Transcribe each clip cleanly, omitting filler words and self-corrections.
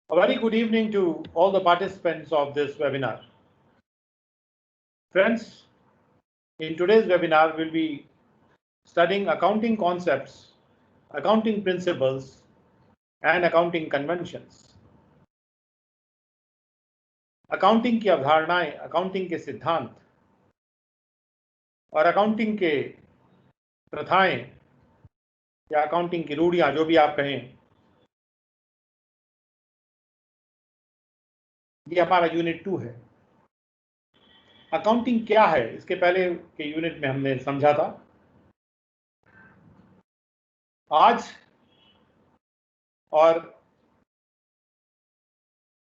A very good evening to all the participants of this webinar. Friends, in today's webinar, we'll be studying accounting concepts, accounting principles, and accounting conventions. Accounting की अवधारणाएं, accounting के सिद्धांत और accounting के प्रथाएं या accounting की रूढ़ियां, जो भी आप कहें, ये हमारा यूनिट 2 है। अकाउंटिंग क्या है, इसके पहले के यूनिट में हमने समझा था। आज और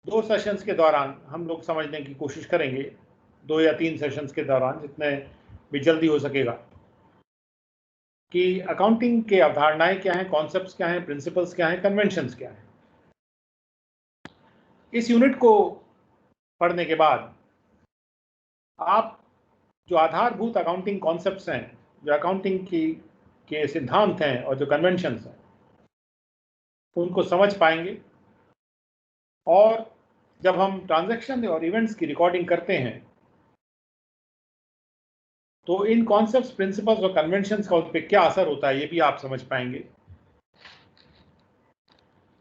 2 सेशंस के दौरान हम लोग समझने की कोशिश करेंगे, 2 या 3 सेशंस के दौरान, जितने भी जल्दी हो सकेगा, कि अकाउंटिंग के अवधारणाएं क्या हैं, कॉन्सेप्ट्स क्या हैं, प्रिंसिपल्स क्या हैं, कन्वेंशंस क्या हैं। इस यूनिट को पढ़ने के बाद आप जो आधारभूत अकाउंटिंग कॉन्सेप्ट्स हैं, जो अकाउंटिंग के सिद्धांत हैं और जो कन्वेंशंस हैं, उनको समझ पाएंगे। और जब हम ट्रांजैक्शन और इवेंट्स की रिकॉर्डिंग करते हैं तो इन कॉन्सेप्ट्स, प्रिंसिपल्स और कन्वेंशंस का उस पर क्या असर होता है, ये भी आप समझ पाएंगे।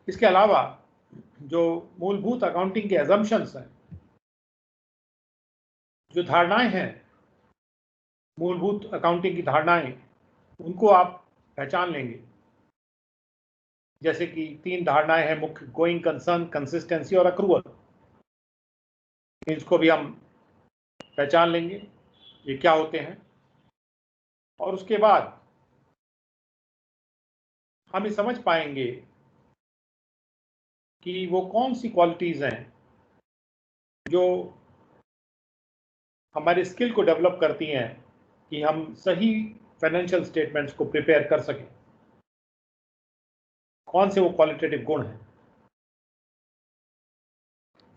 इसके अलावा जो मूलभूत अकाउंटिंग के अजम्पशंस हैं, जो धारणाएं हैं, मूलभूत अकाउंटिंग की धारणाएं, उनको आप पहचान लेंगे। जैसे कि 3 धारणाएं हैं मुख्य: गोइंग कंसर्न, कंसिस्टेंसी और अक्रूवल। इसको भी हम पहचान लेंगे, ये क्या होते हैं। और उसके बाद हम ये समझ पाएंगे कि वो कौन सी क्वालिटीज हैं जो हमारे स्किल को डेवलप करती हैं कि हम सही फाइनेंशियल स्टेटमेंट्स को प्रिपेयर कर सकें। कौन से वो क्वालिटेटिव गुण हैं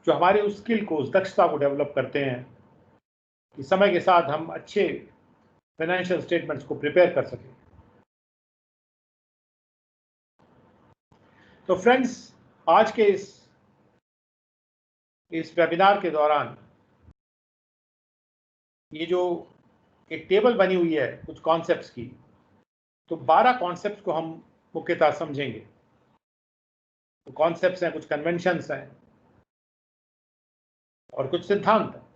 जो हमारे उस स्किल को, उस दक्षता को डेवलप करते हैं कि समय के साथ हम अच्छे फाइनेंशियल स्टेटमेंट्स को प्रिपेयर कर सकें। तो फ्रेंड्स, आज के इस वेबिनार के दौरान ये जो एक टेबल बनी हुई है कुछ कॉन्सेप्ट्स की, तो 12 कॉन्सेप्ट्स को हम मुख्यतः समझेंगे। तो कॉन्सेप्ट्स हैं, कुछ कन्वेंशंस हैं और कुछ सिद्धांत हैं।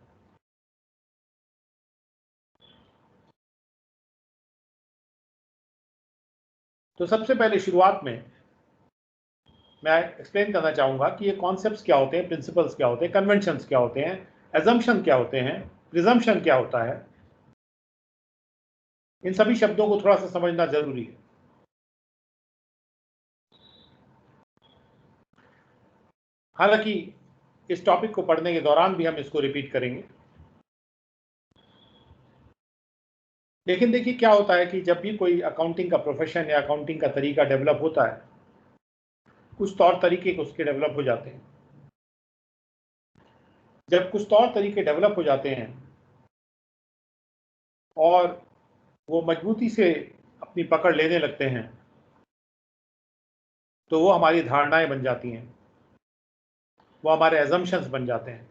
तो सबसे पहले शुरुआत में मैं एक्सप्लेन करना चाहूंगा कि ये कॉन्सेप्ट्स क्या होते हैं, प्रिंसिपल्स क्या होते हैं, कन्वेंशंस क्या होते हैं, एजम्पशन क्या होते हैं, प्रिजम्पशन क्या होता है। इन सभी शब्दों को थोड़ा सा समझना जरूरी है। हालांकि इस टॉपिक को पढ़ने के दौरान भी हम इसको रिपीट करेंगे, लेकिन देखिए क्या होता है कि जब भी कोई अकाउंटिंग का प्रोफेशन या अकाउंटिंग का तरीका डेवलप होता है, कुछ तौर तरीके उसके डेवलप हो जाते हैं। जब कुछ तौर तरीके डेवलप हो जाते हैं और वो मजबूती से अपनी पकड़ लेने लगते हैं, तो वो हमारी धारणाएं बन जाती हैं, वो हमारे एजम्पशंस बन जाते हैं।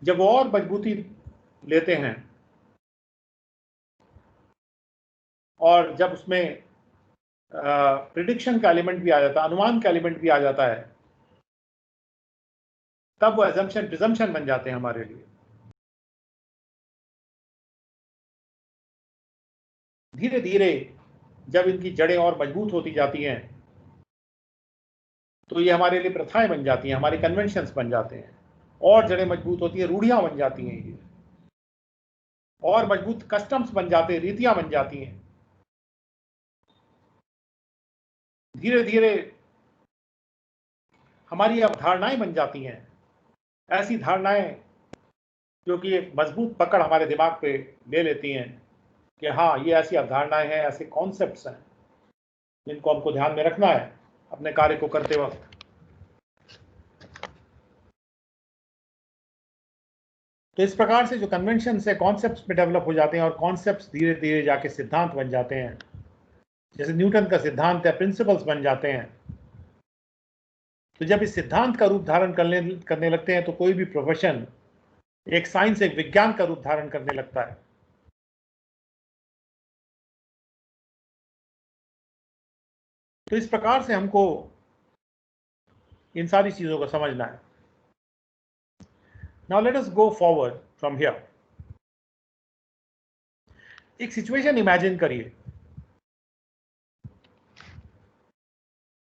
जब वो और मजबूती लेते हैं और जब उसमें प्रिडिक्शन का एलिमेंट भी आ जाता है, अनुमान का एलिमेंट भी आ जाता है, तब वो एजम्पशन प्रिजम्पशन बन जाते हैं हमारे लिए। धीरे धीरे जब इनकी जड़ें और मजबूत होती जाती हैं, तो ये हमारे लिए प्रथाएं बन जाती हैं, हमारे कन्वेंशंस बन जाते हैं। और जड़ें मजबूत होती हैं, रूढ़ियां बन जाती हैं, ये और मजबूत कस्टम्स बन जाते हैं, रीतियां बन जाती हैं। धीरे धीरे हमारी अवधारणाएं बन जाती हैं, ऐसी धारणाएं जो कि एक मजबूत पकड़ हमारे दिमाग पे ले लेती हैं कि हाँ, ये ऐसी अवधारणाएं हैं, ऐसे कॉन्सेप्ट्स हैं जिनको हमको ध्यान में रखना है अपने कार्य को करते वक्त। तो इस प्रकार से जो कन्वेंशन से कॉन्सेप्ट्स में डेवलप हो जाते हैं और कॉन्सेप्ट्स धीरे धीरे जाके सिद्धांत बन जाते हैं। जैसे न्यूटन का सिद्धांत है, प्रिंसिपल्स बन जाते हैं। तो जब इस सिद्धांत का रूप धारण करने लगते हैं तो कोई भी प्रोफेशन एक साइंस, एक विज्ञान का रूप धारण करने लगता है। तो इस प्रकार से हमको इन सारी चीजों को समझना है। Now let us go forward from here. एक सिचुएशन इमेजिन करिए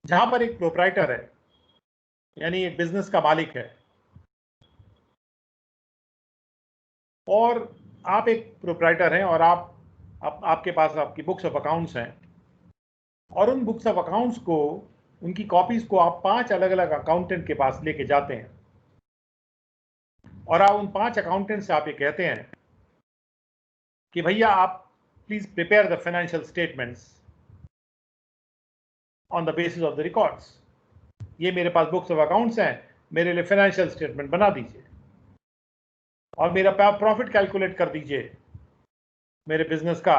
जहां पर एक प्रोप्राइटर है, यानी एक बिजनेस का मालिक है, और आप एक प्रोप्राइटर हैं और आपके पास आपकी बुक्स ऑफ अकाउंट्स हैं, और उन बुक्स ऑफ अकाउंट्स को, उनकी कॉपीज को आप 5 अलग अलग अकाउंटेंट के पास लेके जाते हैं, और आप उन 5 अकाउंटेंट से आप ये कहते हैं कि भैया आप please prepare the financial statements on the basis of the records. ये मेरे पास बुक्स ऑफ अकाउंट्स हैं, मेरे लिए फाइनेंशियल स्टेटमेंट बना दीजिए और मेरा प्रॉफिट कैलकुलेट कर दीजिए मेरे बिजनेस का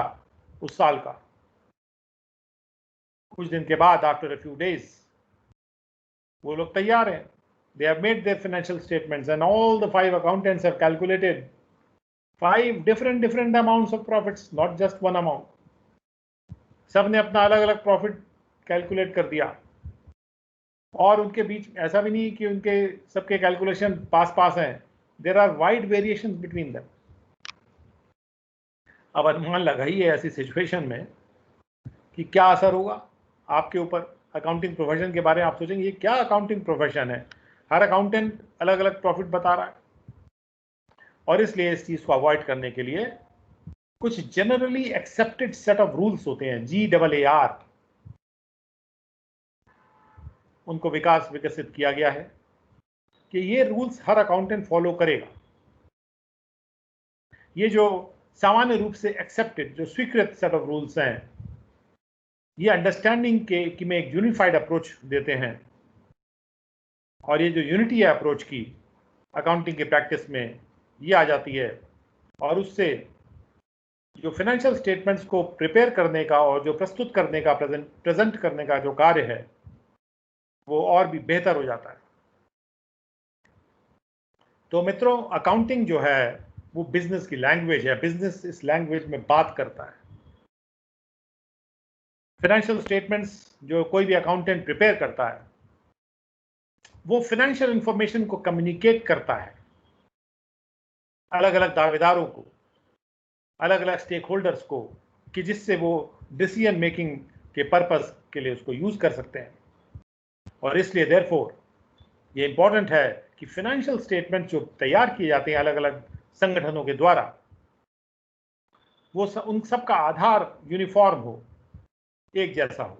उस साल का। कुछ दिन के बाद, आफ्टर अ फ्यू डेज, वो लोग तैयार हैं। They have made their financial statements and all the 5 accountants have calculated 5 different amounts of profits, not just one amount. सबने अपना अलग अलग प्रॉफिट कैलकुलेट कर दिया, और उनके बीच ऐसा भी नहीं कि उनके सबके कैलकुलेशन पास हैं। There are wide variations between them. अब अनुमान लगाइए ऐसी सिचुएशन में कि क्या असर होगा आपके ऊपर। अकाउंटिंग प्रोफेशन के बारे में आप सोचेंगे ये क्या अकाउंटिंग प्रोफेशन है, हर अकाउंटेंट अलग अलग प्रॉफिट बता रहा है। और इसलिए इस चीज को अवॉइड करने के लिए कुछ generally accepted set of rules होते हैं, GAAR, उनको विकसित किया गया है कि ये रूल्स हर अकाउंटेंट फॉलो करेगा। ये जो सामान्य रूप से एक्सेप्टेड, जो स्वीकृत सेट ऑफ रूल्स हैं, ये अंडरस्टैंडिंग के में एक यूनिफाइड अप्रोच देते हैं। और ये जो यूनिटी है अप्रोच की अकाउंटिंग की प्रैक्टिस में, ये आ जाती है, और उससे जो फाइनेंशियल स्टेटमेंट्स को प्रिपेयर करने का और जो प्रस्तुत करने का, प्रेजेंट करने का जो कार्य है, वो और भी बेहतर हो जाता है। तो मित्रों, अकाउंटिंग जो है वो बिजनेस की लैंग्वेज है। बिजनेस इस लैंग्वेज में बात करता है। फाइनेंशियल स्टेटमेंट्स जो कोई भी अकाउंटेंट प्रिपेयर करता है, वो फाइनेंशियल इंफॉर्मेशन को कम्युनिकेट करता है अलग अलग दावेदारों को, अलग अलग स्टेक होल्डर्स को, कि जिससे वो डिसीजन मेकिंग के पर्पस के लिए उसको यूज कर सकते हैं। और इसलिए देयरफॉर ये इंपॉर्टेंट है कि फाइनेंशियल स्टेटमेंट जो तैयार किए जाते हैं अलग अलग संगठनों के द्वारा, वो उन सब का आधार यूनिफॉर्म हो, एक जैसा हो,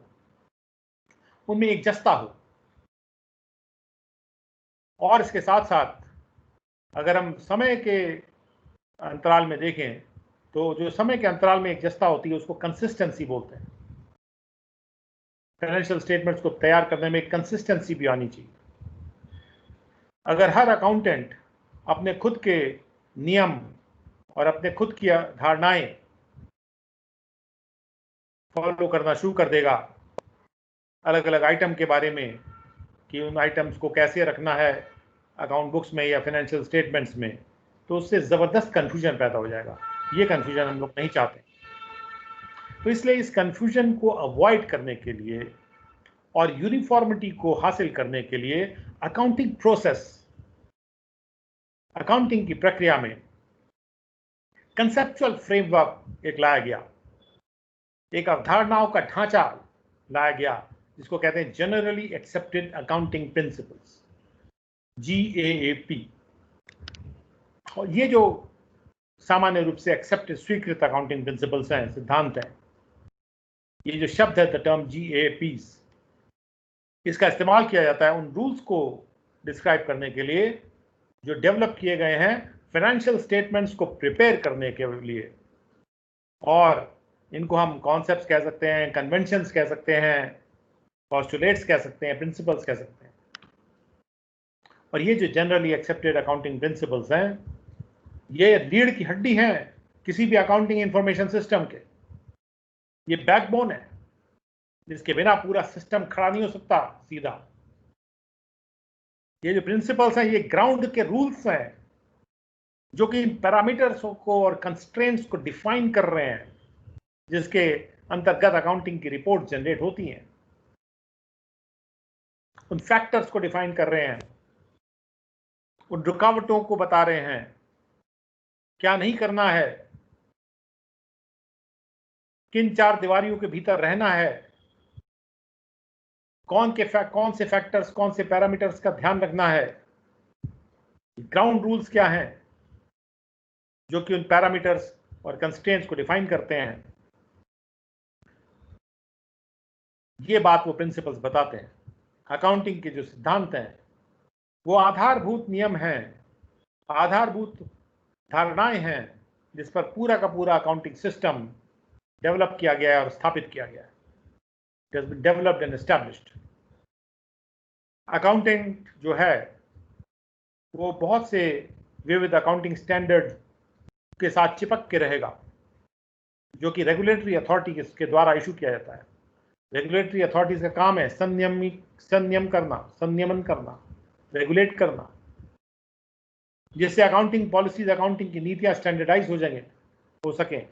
उनमें एक जस्ता हो। और इसके साथ साथ अगर हम समय के अंतराल में देखें तो जो समय के अंतराल में एक जस्ता होती है उसको कंसिस्टेंसी बोलते हैं। फाइनेंशियल स्टेटमेंट्स को तैयार करने में एक कंसिस्टेंसी भी आनी चाहिए। अगर हर अकाउंटेंट अपने खुद के नियम और अपने खुद की धारणाएं फॉलो करना शुरू कर देगा अलग अलग आइटम के बारे में, कि उन आइटम्स को कैसे रखना है अकाउंट बुक्स में या फाइनेंशियल स्टेटमेंट्स में, तो उससे ज़बरदस्त कन्फ्यूजन पैदा हो जाएगा। ये कन्फ्यूजन हम लोग नहीं चाहते। तो इसलिए इस कन्फ्यूजन को अवॉइड करने के लिए और यूनिफॉर्मिटी को हासिल करने के लिए अकाउंटिंग प्रोसेस, अकाउंटिंग की प्रक्रिया में कंसेप्चुअल फ्रेमवर्क एक लाया गया, एक अवधारणाओं का ढांचा लाया गया, जिसको कहते हैं generally accepted accounting principles, GAAP। और ये जो सामान्य रूप से एक्सेप्टेड, स्वीकृत अकाउंटिंग प्रिंसिपल्स हैं, सिद्धांत हैं, ये जो शब्द है द टर्म GAPs, इसका इस्तेमाल किया जाता है उन रूल्स को डिस्क्राइब करने के लिए जो डेवलप किए गए हैं फाइनेंशियल स्टेटमेंट्स को प्रिपेयर करने के लिए। और इनको हम कॉन्सेप्ट्स कह सकते हैं, कन्वेंशंस कह सकते हैं, पोस्टुलेट्स कह सकते हैं, प्रिंसिपल्स कह सकते हैं। और ये जो जनरली एक्सेप्टेड अकाउंटिंग प्रिंसिपल्स हैं, ये रीढ़ की हड्डी हैं किसी भी अकाउंटिंग इंफॉर्मेशन सिस्टम के। ये बैकबोन है जिसके बिना पूरा सिस्टम खड़ा नहीं हो सकता सीधा। ये जो प्रिंसिपल्स हैं ये ग्राउंड के रूल्स हैं जो कि पैरामीटर्स को और कंस्ट्रेंट्स को डिफाइन कर रहे हैं, जिसके अंतर्गत अकाउंटिंग की रिपोर्ट जनरेट होती हैं। उन फैक्टर्स को डिफाइन कर रहे हैं, उन रुकावटों को बता रहे हैं, क्या नहीं करना है, किन चार दीवारियों के भीतर रहना है, कौन से फैक्टर्स, कौन से पैरामीटर्स का ध्यान रखना है, ग्राउंड रूल्स क्या हैं जो कि उन पैरामीटर्स और कंस्ट्रेंट्स को डिफाइन करते हैं। ये बात वो प्रिंसिपल्स बताते हैं। अकाउंटिंग के जो सिद्धांत हैं वो आधारभूत नियम हैं, आधारभूत धारणाएं हैं जिस पर पूरा का पूरा अकाउंटिंग सिस्टम डेवलप किया गया है और स्थापित किया गया है। It has been developed and established. Accounting जो है वो बहुत से विविध अकाउंटिंग स्टैंडर्ड के साथ चिपक के रहेगा, जो कि रेगुलेटरी अथॉरिटी के द्वारा इशू किया जाता है। रेगुलेटरी अथॉरिटीज का काम है संयमन करना, रेगुलेट करना, जिससे अकाउंटिंग पॉलिसीज, अकाउंटिंग की नीतियां स्टैंडर्डाइज हो सकें,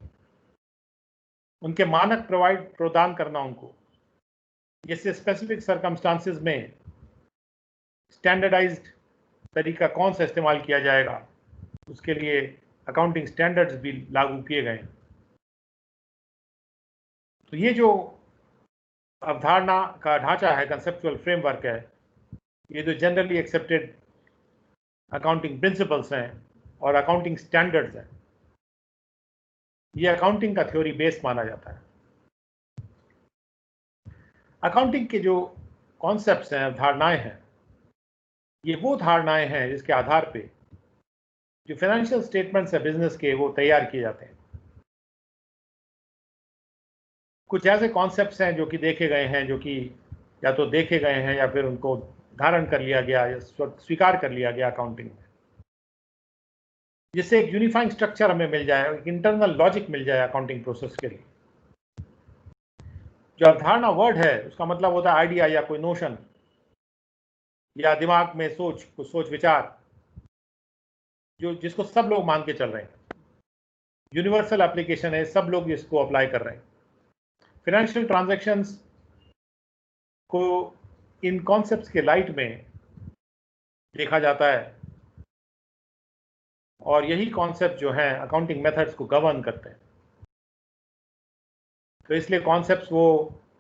उनके मानक प्रदान करना उनको, जिससे स्पेसिफिक सर्कमस्टांसेस में स्टैंडर्डाइज्ड तरीका कौन सा इस्तेमाल किया जाएगा, उसके लिए अकाउंटिंग स्टैंडर्ड्स भी लागू किए गए। तो ये जो अवधारणा का ढांचा है, कंसेप्चुअल फ्रेमवर्क है, ये जो जनरली एक्सेप्टेड अकाउंटिंग प्रिंसिपल्स हैं और अकाउंटिंग स्टैंडर्ड्स हैं, ये अकाउंटिंग का थ्योरी बेस माना जाता है। अकाउंटिंग के जो कॉन्सेप्ट्स हैं, धारणाएं हैं, ये वो धारणाएं हैं जिसके आधार पे जो फाइनेंशियल स्टेटमेंट्स है बिजनेस के, वो तैयार किए जाते हैं। कुछ ऐसे कॉन्सेप्ट्स हैं जो कि देखे गए हैं, जो कि या तो देखे गए हैं या फिर उनको धारण कर लिया गया या स्वीकार कर लिया गया अकाउंटिंग में, जिससे एक यूनिफाइंग स्ट्रक्चर हमें मिल जाए, एक इंटरनल लॉजिक मिल जाए अकाउंटिंग प्रोसेस के लिए। जो अवधारणा वर्ड है उसका मतलब होता है आइडिया या कोई नोशन या दिमाग में सोच विचार, जिसको सब लोग मान के चल रहे हैं। यूनिवर्सल एप्लीकेशन है, सब लोग इसको अप्लाई कर रहे हैं। फाइनेंशियल ट्रांजैक्शंस को इन कॉन्सेप्ट्स के लाइट में देखा जाता है और यही कॉन्सेप्ट जो है अकाउंटिंग मेथड्स को गवर्न करते हैं। तो इसलिए कॉन्सेप्ट्स वो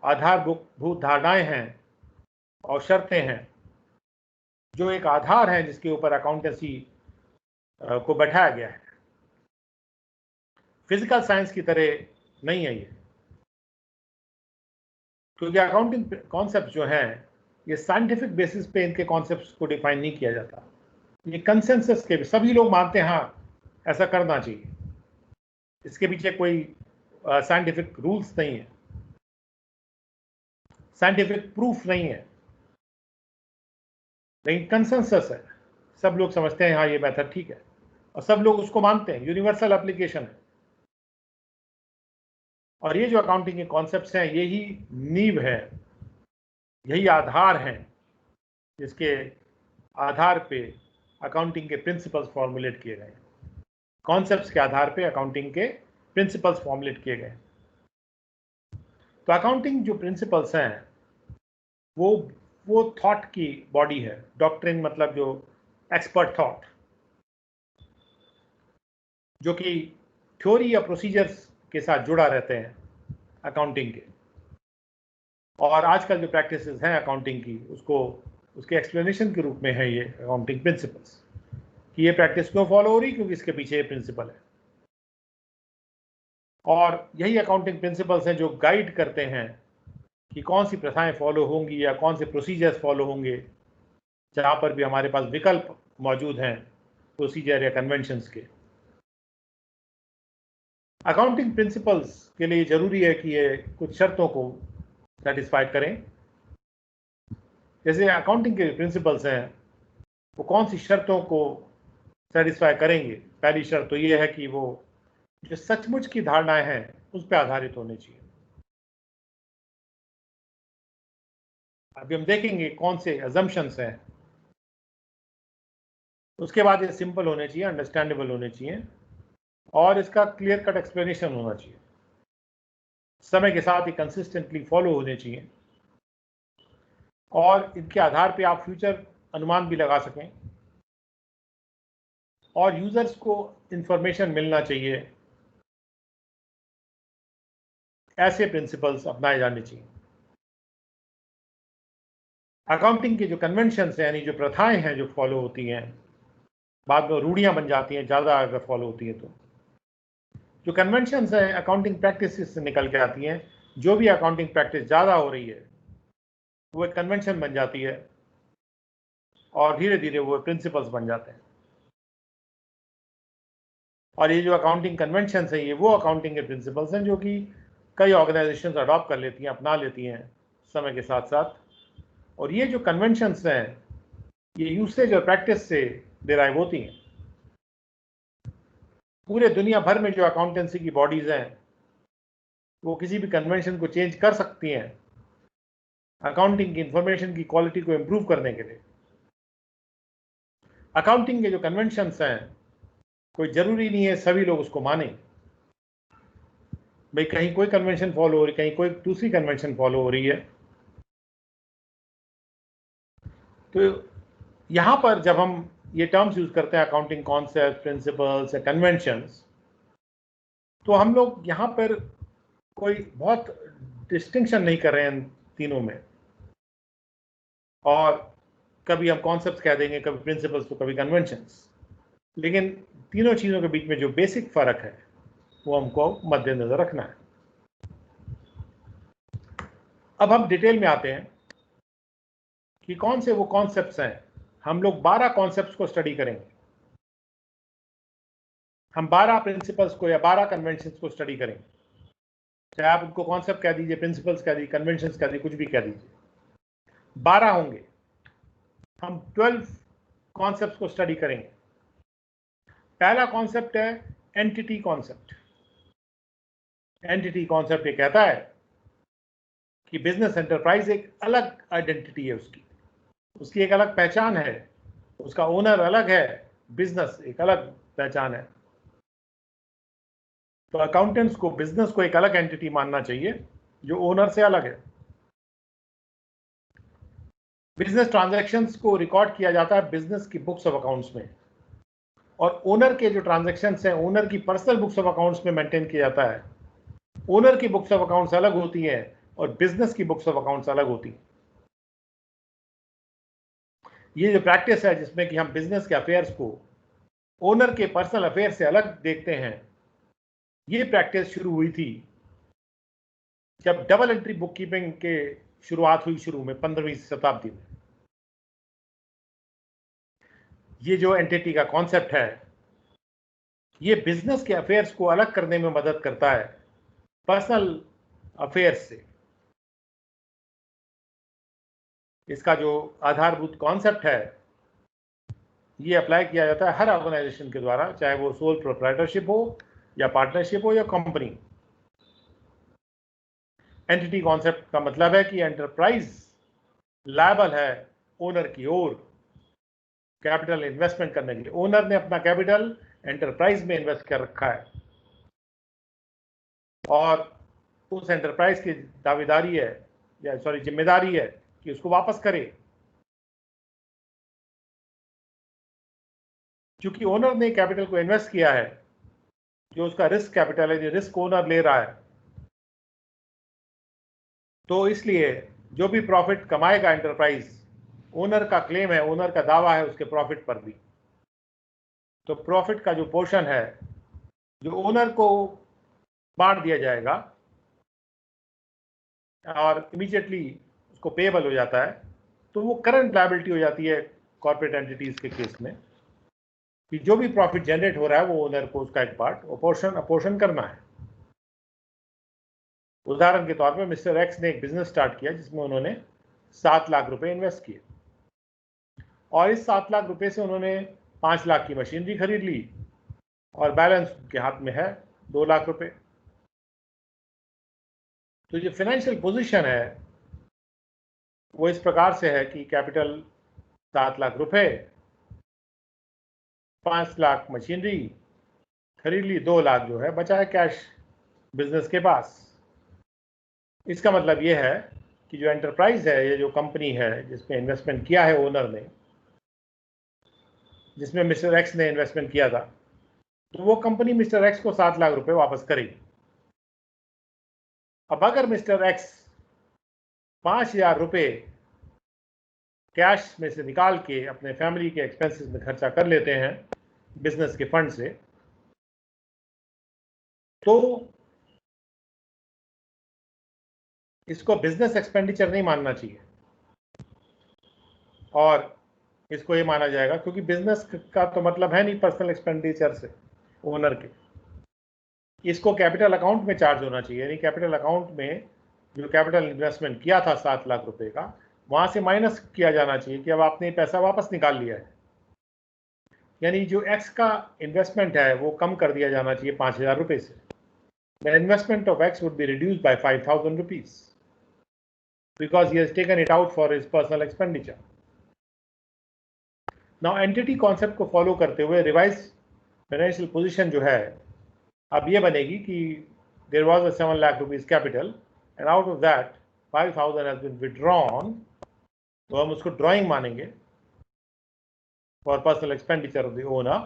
आधारभूत धारणाएं हैं और शर्तें हैं जो एक आधार है जिसके ऊपर अकाउंटेंसी को बैठाया गया है। फिजिकल साइंस की तरह नहीं है ये, क्योंकि अकाउंटिंग कॉन्सेप्ट जो हैं ये साइंटिफिक बेसिस पे इनके कॉन्सेप्ट्स को डिफाइन नहीं किया जाता। ये कंसेंसस के सभी लोग मानते हैं हाँ ऐसा करना चाहिए, इसके पीछे कोई साइंटिफिक रूल्स नहीं है, साइंटिफिक प्रूफ नहीं है, लेकिन कंसेंसस है। सब लोग समझते हैं हाँ ये मेथड ठीक है और सब लोग उसको मानते हैं, यूनिवर्सल एप्लीकेशन है। और ये जो अकाउंटिंग के कॉन्सेप्ट्स हैं यही नींव है, यही आधार है जिसके आधार पे अकाउंटिंग के प्रिंसिपल्स फॉर्मुलेट किए गए। कॉन्सेप्ट्स के आधार पे अकाउंटिंग के प्रिंसिपल्स फॉर्मुलेट किए गए। तो अकाउंटिंग जो प्रिंसिपल्स हैं वो थॉट की बॉडी है। डॉक्ट्रिन मतलब जो एक्सपर्ट थॉट, जो कि थ्योरी या प्रोसीजर्स के साथ जुड़ा रहते हैं अकाउंटिंग के। और आजकल जो प्रैक्टिसेस हैं अकाउंटिंग की उसके एक्सप्लेनेशन के रूप में है ये अकाउंटिंग प्रिंसिपल्स, कि ये प्रैक्टिस क्यों फॉलो हो रही, क्योंकि इसके पीछे ये प्रिंसिपल है। और यही अकाउंटिंग प्रिंसिपल्स हैं जो गाइड करते हैं कि कौन सी प्रथाएं फॉलो होंगी या कौन से प्रोसीजर्स फॉलो होंगे, जहाँ पर भी हमारे पास विकल्प मौजूद हैं प्रोसीजर या कन्वेंशंस के। अकाउंटिंग प्रिंसिपल्स के लिए जरूरी है कि ये कुछ शर्तों को सेटिस्फाई करें। जैसे अकाउंटिंग के प्रिंसिपल्स हैं वो कौन सी शर्तों को सेटिस्फाई करेंगे। पहली शर्त तो ये है कि वो जो सचमुच की धारणाएं हैं उस पर आधारित होनी चाहिए। अभी हम देखेंगे कौन से अजम्पशंस हैं उसके बाद ये सिंपल होने चाहिए, अंडरस्टैंडेबल होने चाहिए और इसका क्लियर कट एक्सप्लेनेशन होना चाहिए। समय के साथ ये कंसिस्टेंटली फॉलो होने चाहिए और इनके आधार पे आप फ्यूचर अनुमान भी लगा सकें और यूजर्स को इंफॉर्मेशन मिलना चाहिए। ऐसे प्रिंसिपल्स अपनाए जाने चाहिए। अकाउंटिंग के जो कन्वेंशंस हैं, यानी जो प्रथाएं हैं जो फॉलो होती हैं, बाद में रूढ़ियां बन जाती हैं ज़्यादा अगर फॉलो होती है तो। जो कन्वेंशंस हैं अकाउंटिंग प्रैक्टिस से निकल के आती हैं। जो भी अकाउंटिंग प्रैक्टिस ज़्यादा हो रही है वो एक कन्वेंशन बन जाती है और धीरे धीरे वो प्रिंसिपल्स बन जाते हैं। और ये जो अकाउंटिंग कन्वेंशंस हैं ये वो अकाउंटिंग के प्रिंसिपल्स हैं जो कि कई ऑर्गेनाइजेशंस अडॉप्ट कर लेती हैं, अपना लेती हैं समय के साथ साथ। और ये जो कन्वेंशंस हैं ये यूसेज और प्रैक्टिस से डिराइव होती हैं। पूरे दुनिया भर में जो अकाउंटेंसी की बॉडीज हैं वो किसी भी कन्वेंशन को चेंज कर सकती हैं अकाउंटिंग की इंफॉर्मेशन की क्वालिटी को इंप्रूव करने के लिए। अकाउंटिंग के जो कन्वेंशंस हैं कोई जरूरी नहीं है सभी लोग उसको माने। भाई कहीं कोई कन्वेंशन फॉलो हो रही, कहीं कोई दूसरी कन्वेंशन फॉलो हो रही है। तो यहां पर जब हम ये टर्म्स यूज करते हैं अकाउंटिंग कॉन्सेप्ट, प्रिंसिपल्स या कन्वेंशंस, तो हम लोग यहां पर कोई बहुत डिस्टिंक्शन नहीं कर रहे हैं इन तीनों में। और कभी हम कॉन्सेप्ट्स कह देंगे, कभी प्रिंसिपल्स तो कभी कन्वेंशंस, लेकिन तीनों चीज़ों के बीच में जो बेसिक फ़र्क है वो हमको मद्देनज़र रखना है। अब हम डिटेल में आते हैं कि कौन से वो कॉन्सेप्ट्स हैं। हम लोग 12 कॉन्सेप्ट्स को स्टडी करेंगे। हम 12 प्रिंसिपल्स को या 12 कन्वेंशंस को स्टडी करेंगे। चाहे आप उनको कॉन्सेप्ट कह दीजिए, प्रिंसिपल्स कह दीजिए, कन्वेंशंस कह दीजिए, कुछ भी कह दीजिए, 12 होंगे। हम 12 कॉन्सेप्ट्स को स्टडी करेंगे। पहला कॉन्सेप्ट है एंटिटी कॉन्सेप्ट। एंटिटी कॉन्सेप्ट ये कहता है कि बिजनेस एंटरप्राइज एक अलग आइडेंटिटी है, उसकी एक अलग पहचान है, उसका ओनर अलग है, बिजनेस एक अलग पहचान है। तो अकाउंटेंट्स को बिजनेस को एक अलग एंटिटी मानना चाहिए जो ओनर से अलग है। बिजनेस ट्रांजैक्शंस को रिकॉर्ड किया जाता है बिजनेस की बुक्स ऑफ अकाउंट्स में, और ओनर के जो ट्रांजैक्शंस हैं ओनर की पर्सनल बुक्स ऑफ अकाउंट्स में मेंटेन किया जाता है। ओनर की बुक्स ऑफ अकाउंट्स अलग होती हैं और बिजनेस की बुक्स ऑफ अकाउंट्स अलग होती हैं। ये जो प्रैक्टिस है जिसमें कि हम बिजनेस के अफेयर्स को ओनर के पर्सनल अफेयर से अलग देखते हैं, ये प्रैक्टिस शुरू हुई थी जब डबल एंट्री बुक कीपिंग के शुरुआत हुई, शुरू में 15वीं शताब्दी में। ये जो एंटिटी का कॉन्सेप्ट है ये बिजनेस के अफेयर्स को अलग करने में मदद करता है पर्सनल अफेयर्स से। इसका जो आधारभूत कॉन्सेप्ट है ये अप्लाई किया जाता है हर ऑर्गेनाइजेशन के द्वारा, चाहे वो सोल प्रोप्राइटरशिप हो या पार्टनरशिप हो या कंपनी। एंटिटी कॉन्सेप्ट का मतलब है कि एंटरप्राइज लायबल है ओनर की ओर कैपिटल इन्वेस्टमेंट करने के लिए। ओनर ने अपना कैपिटल एंटरप्राइज में इन्वेस्ट कर रखा है और उस एंटरप्राइज की दावेदारी है या जिम्मेदारी है कि उसको वापस करे। क्योंकि ओनर ने कैपिटल को इन्वेस्ट किया है, जो उसका रिस्क कैपिटल है, जो रिस्क ओनर ले रहा है, तो इसलिए जो भी प्रॉफिट कमाएगा एंटरप्राइज, ओनर का क्लेम है, ओनर का दावा है उसके प्रॉफिट पर भी। तो प्रॉफिट का जो पोर्शन है जो ओनर को बांट दिया जाएगा और इमीडिएटली उसको पेएबल हो जाता है, तो वो करंट लायबिलिटी हो जाती है कॉर्पोरेट एंटिटीज के केस में कि जो भी प्रॉफिट जनरेट हो रहा है वो ओनर को उसका एक पार्ट अपोर्शन करना है। उदाहरण के तौर पर मिस्टर एक्स ने एक बिजनेस स्टार्ट किया जिसमें उन्होंने 7 लाख रुपए इन्वेस्ट किए और इस 7 लाख रुपए से उन्होंने 5 लाख की मशीनरी खरीद ली और बैलेंस उनके हाथ में है 2 लाख रुपए। तो जो फाइनेंशियल पोजीशन है वो इस प्रकार से है कि कैपिटल 7 लाख रुपए 5 लाख मशीनरी खरीद ली, 2 लाख जो है बचा है कैश बिजनेस के पास। इसका मतलब ये है कि जो एंटरप्राइज है, ये जो कंपनी है जिसमें इन्वेस्टमेंट किया है ओनर ने, जिसमें मिस्टर एक्स ने इन्वेस्टमेंट किया था, तो वो कंपनी मिस्टर एक्स को 7 लाख रुपए वापस करेगी। अब अगर मिस्टर एक्स 5,000 रुपये कैश में से निकाल के अपने फैमिली के एक्सपेंसेस में खर्चा कर लेते हैं बिजनेस के फंड से, तो इसको बिजनेस एक्सपेंडिचर नहीं मानना चाहिए और इसको ये माना जाएगा, क्योंकि बिजनेस का तो मतलब है नहीं पर्सनल एक्सपेंडिचर से ओनर के, इसको कैपिटल अकाउंट में चार्ज होना चाहिए। यानी कैपिटल अकाउंट में जो कैपिटल इन्वेस्टमेंट किया था 7 लाख रुपए का, वहां से माइनस किया जाना चाहिए कि अब आपने पैसा वापस निकाल लिया है। यानी जो एक्स का इन्वेस्टमेंट है वो कम कर दिया जाना चाहिए 5,000 रुपए से। The investment of X would be reduced by 5,000 rupees because he has taken it out for his personal expenditure. Now entity concept को follow करते हुए revised financial position जो है अब ये बनेगी कि there was a 7 lakh rupees capital and out of that 5,000 has been withdrawn, तो हम उसको drawing मानेंगे for personal expenditure of the owner,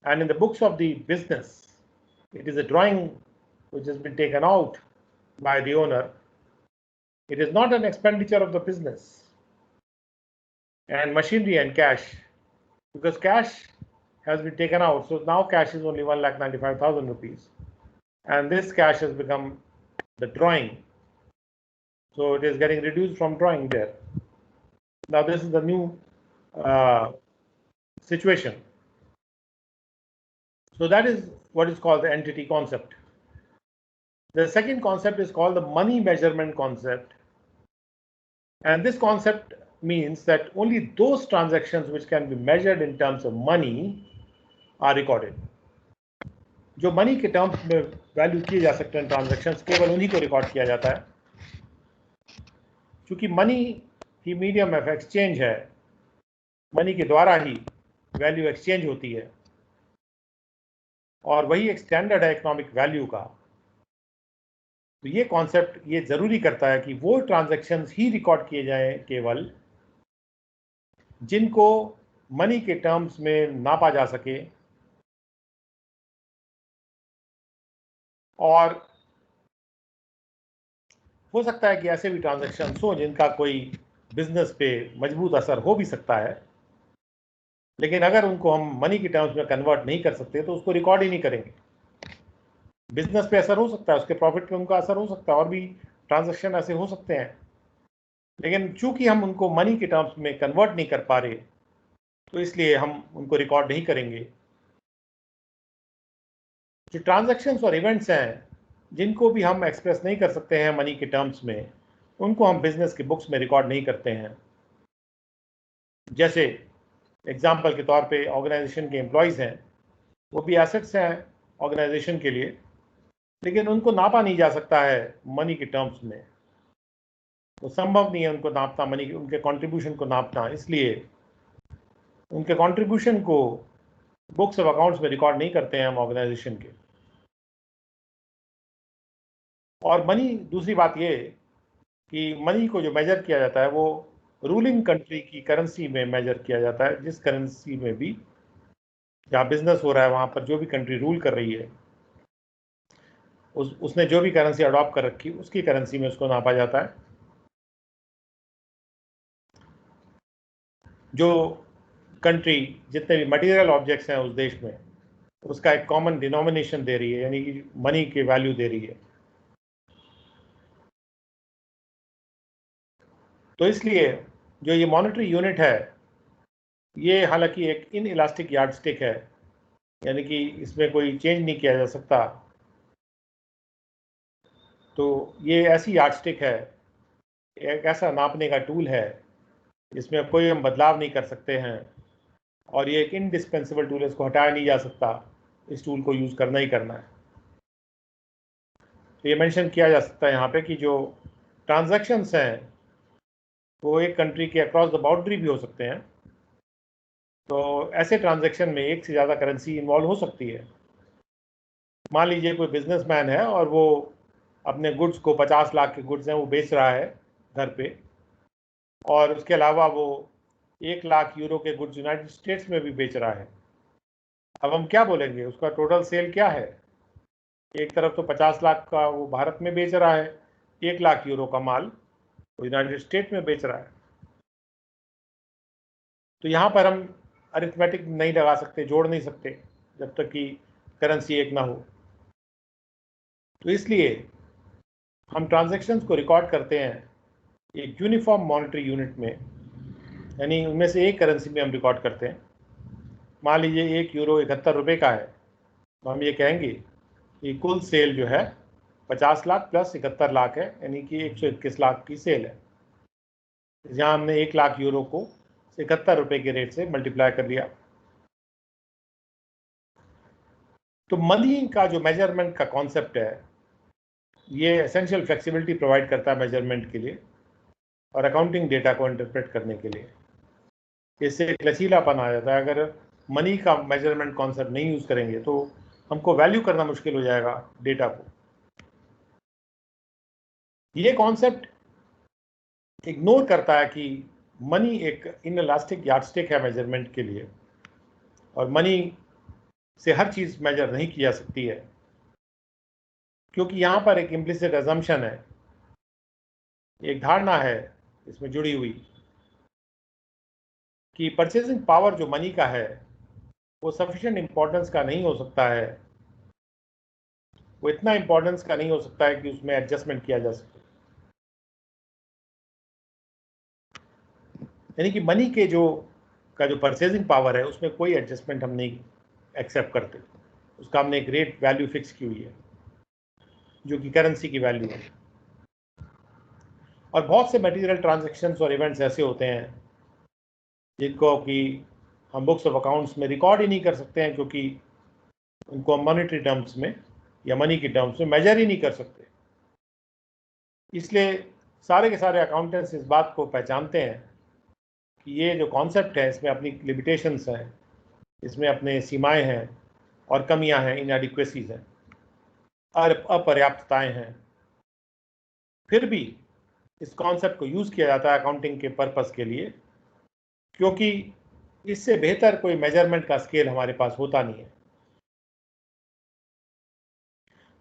and in the books of the business it is a drawing which has been taken out by the owner. It is not an expenditure of the business. And machinery and cash, because cash has been taken out, so now cash is only 1,95,000 rupees, and this cash has become the drawing, so it is getting reduced from drawing there. Now this is the new situation. So that is what is called the entity concept. The second concept is called the money measurement concept, and this concept means that only those transactions which can be measured in terms of money are recorded. जो money के terms में value किए जा सकते हैं transactions, केवल उन्हीं को रिकॉर्ड किया जाता है। क्योंकि money he medium of exchange है, मनी के द्वारा ही वैल्यू एक्सचेंज होती है और वही एक स्टैंडर्ड है इकोनॉमिक वैल्यू का। तो ये कॉन्सेप्ट ये जरूरी करता है कि वो ट्रांजैक्शंस ही रिकॉर्ड किए जाएं केवल जिनको मनी के टर्म्स में नापा जा सके, और हो सकता है कि ऐसे भी ट्रांजैक्शंस हो जिनका कोई बिजनेस पे मजबूत असर हो भी सकता है, लेकिन अगर उनको हम मनी के टर्म्स में कन्वर्ट नहीं कर सकते तो उसको रिकॉर्ड ही नहीं करेंगे। बिजनेस पे असर हो सकता है, उसके प्रॉफिट पे उनका असर हो सकता है, और भी ट्रांजैक्शन ऐसे हो सकते हैं, लेकिन चूंकि हम उनको मनी के टर्म्स में कन्वर्ट नहीं कर पा रहे तो इसलिए हम उनको रिकॉर्ड नहीं करेंगे। जो ट्रांजैक्शंस और इवेंट्स हैं जिनको भी हम एक्सप्रेस नहीं कर सकते हैं मनी के टर्म्स में, उनको हम बिजनेस के बुक्स में रिकॉर्ड नहीं करते हैं। जैसे एग्जाम्पल के तौर पे ऑर्गेनाइजेशन के एम्प्लॉयज़ हैं, वो भी एसेट्स हैं ऑर्गेनाइजेशन के लिए, लेकिन उनको नापा नहीं जा सकता है मनी के टर्म्स में, तो संभव नहीं है उनको नापना, मनी उनके कंट्रीब्यूशन को नापना, इसलिए उनके कंट्रीब्यूशन को बुक्स ऑफ अकाउंट्स में रिकॉर्ड नहीं करते हैं हम ऑर्गेनाइजेशन के। और मनी, दूसरी बात ये कि मनी को जो मेजर किया जाता है वो रूलिंग कंट्री की करेंसी में मेजर किया जाता है। जिस करेंसी में भी जहाँ बिजनेस हो रहा है वहाँ पर जो भी कंट्री रूल कर रही है, उसने जो भी करेंसी अडॉप्ट कर रखी उसकी करेंसी में उसको नापा जाता है। जो कंट्री जितने भी मटेरियल ऑब्जेक्ट्स हैं उस देश में, उसका एक कॉमन डिनोमिनेशन दे रही है, यानी कि मनी की वैल्यू दे रही है। तो इसलिए जो ये मॉनेटरी यूनिट है, ये हालांकि एक इन इलास्टिक यार्डस्टिक है, यानी कि इसमें कोई चेंज नहीं किया जा सकता। तो ये ऐसी यार्डस्टिक है, एक ऐसा नापने का टूल है जिसमें कोई हम बदलाव नहीं कर सकते हैं, और ये एक इनडिस्पेंसेबल टूल है, इसको हटाया नहीं जा सकता, इस टूल को यूज़ करना ही करना है। तो ये मेंशन किया जा सकता है यहाँ पे कि जो ट्रांजैक्शंस हैं वो एक कंट्री के अक्रॉस द बाउंड्री भी हो सकते हैं, तो ऐसे ट्रांजैक्शन में एक से ज़्यादा करेंसी इन्वॉल्व हो सकती है। मान लीजिए कोई बिजनेसमैन है और वो अपने गुड्स को 50 लाख के गुड्स हैं वो बेच रहा है घर पे, और उसके अलावा वो 1 लाख यूरो के गुड्स यूनाइटेड स्टेट्स में भी बेच रहा है। अब हम क्या बोलेंगे, उसका टोटल सेल क्या है? एक तरफ तो 50 लाख का वो भारत में बेच रहा है, 1 लाख यूरो का माल वो यूनाइटेड स्टेट में बेच रहा है। तो यहाँ पर हम अरिथमेटिक नहीं लगा सकते, जोड़ नहीं सकते जब तक कि करेंसी एक ना हो। तो इसलिए हम ट्रांजैक्शंस को रिकॉर्ड करते हैं एक यूनिफॉर्म मॉनेटरी यूनिट में, यानी उनमें से एक करेंसी में हम रिकॉर्ड करते हैं। मान लीजिए 1 यूरो 71 रुपये का है, तो हम ये कहेंगे कि कुल सेल जो है 50 लाख प्लस 71 लाख है, यानी कि 121 लाख की सेल है। जहाँ हमने 1 लाख यूरो को 71 रुपये के रेट से मल्टीप्लाई कर लिया। तो मनी का जो मेजरमेंट का कॉन्सेप्ट है, ये एसेंशियल फ्लेक्सिबिलिटी प्रोवाइड करता है मेजरमेंट के लिए और अकाउंटिंग डेटा को इंटरप्रेट करने के लिए। इससे एक लचीलापन आ जाता है। अगर मनी का मेजरमेंट कॉन्सेप्ट नहीं यूज़ करेंगे तो हमको वैल्यू करना मुश्किल हो जाएगा डेटा को। ये कॉन्सेप्ट इग्नोर करता है कि मनी एक इनइलास्टिक यार्डस्टिक है मेजरमेंट के लिए, और मनी से हर चीज़ मेजर नहीं की जा सकती है, क्योंकि यहाँ पर एक इम्प्लिसिट अजम्पशन है, एक धारणा है इसमें जुड़ी हुई कि परचेजिंग पावर जो मनी का है वो सफिशिएंट इंपॉर्टेंस का नहीं हो सकता है, वो इतना इंपॉर्टेंस का नहीं हो सकता है कि उसमें एडजस्टमेंट किया जा सके। यानी कि मनी के जो परचेजिंग पावर है उसमें कोई एडजस्टमेंट हम नहीं एक्सेप्ट करते, उसका हमने एक रेट वैल्यू फिक्स की हुई है जो कि करेंसी की वैल्यू है। और बहुत से मटेरियल ट्रांजैक्शंस और इवेंट्स ऐसे होते हैं जिनको कि हम बुक्स ऑफ अकाउंट्स में रिकॉर्ड ही नहीं कर सकते हैं, क्योंकि उनको हम मॉनेटरी टर्म्स में या मनी की टर्म्स में मेजर ही नहीं कर सकते। इसलिए सारे के सारे अकाउंटेंट्स इस बात को पहचानते हैं कि ये जो कॉन्सेप्ट है इसमें अपनी लिमिटेशंस हैं, इसमें अपने सीमाएं हैं और कमियां हैं, इनएडिक्वेसीज हैं और अपर्याप्तताएं हैं। फिर भी इस कॉन्सेप्ट को यूज़ किया जाता है अकाउंटिंग के पर्पस के लिए, क्योंकि इससे बेहतर कोई मेजरमेंट का स्केल हमारे पास होता नहीं है।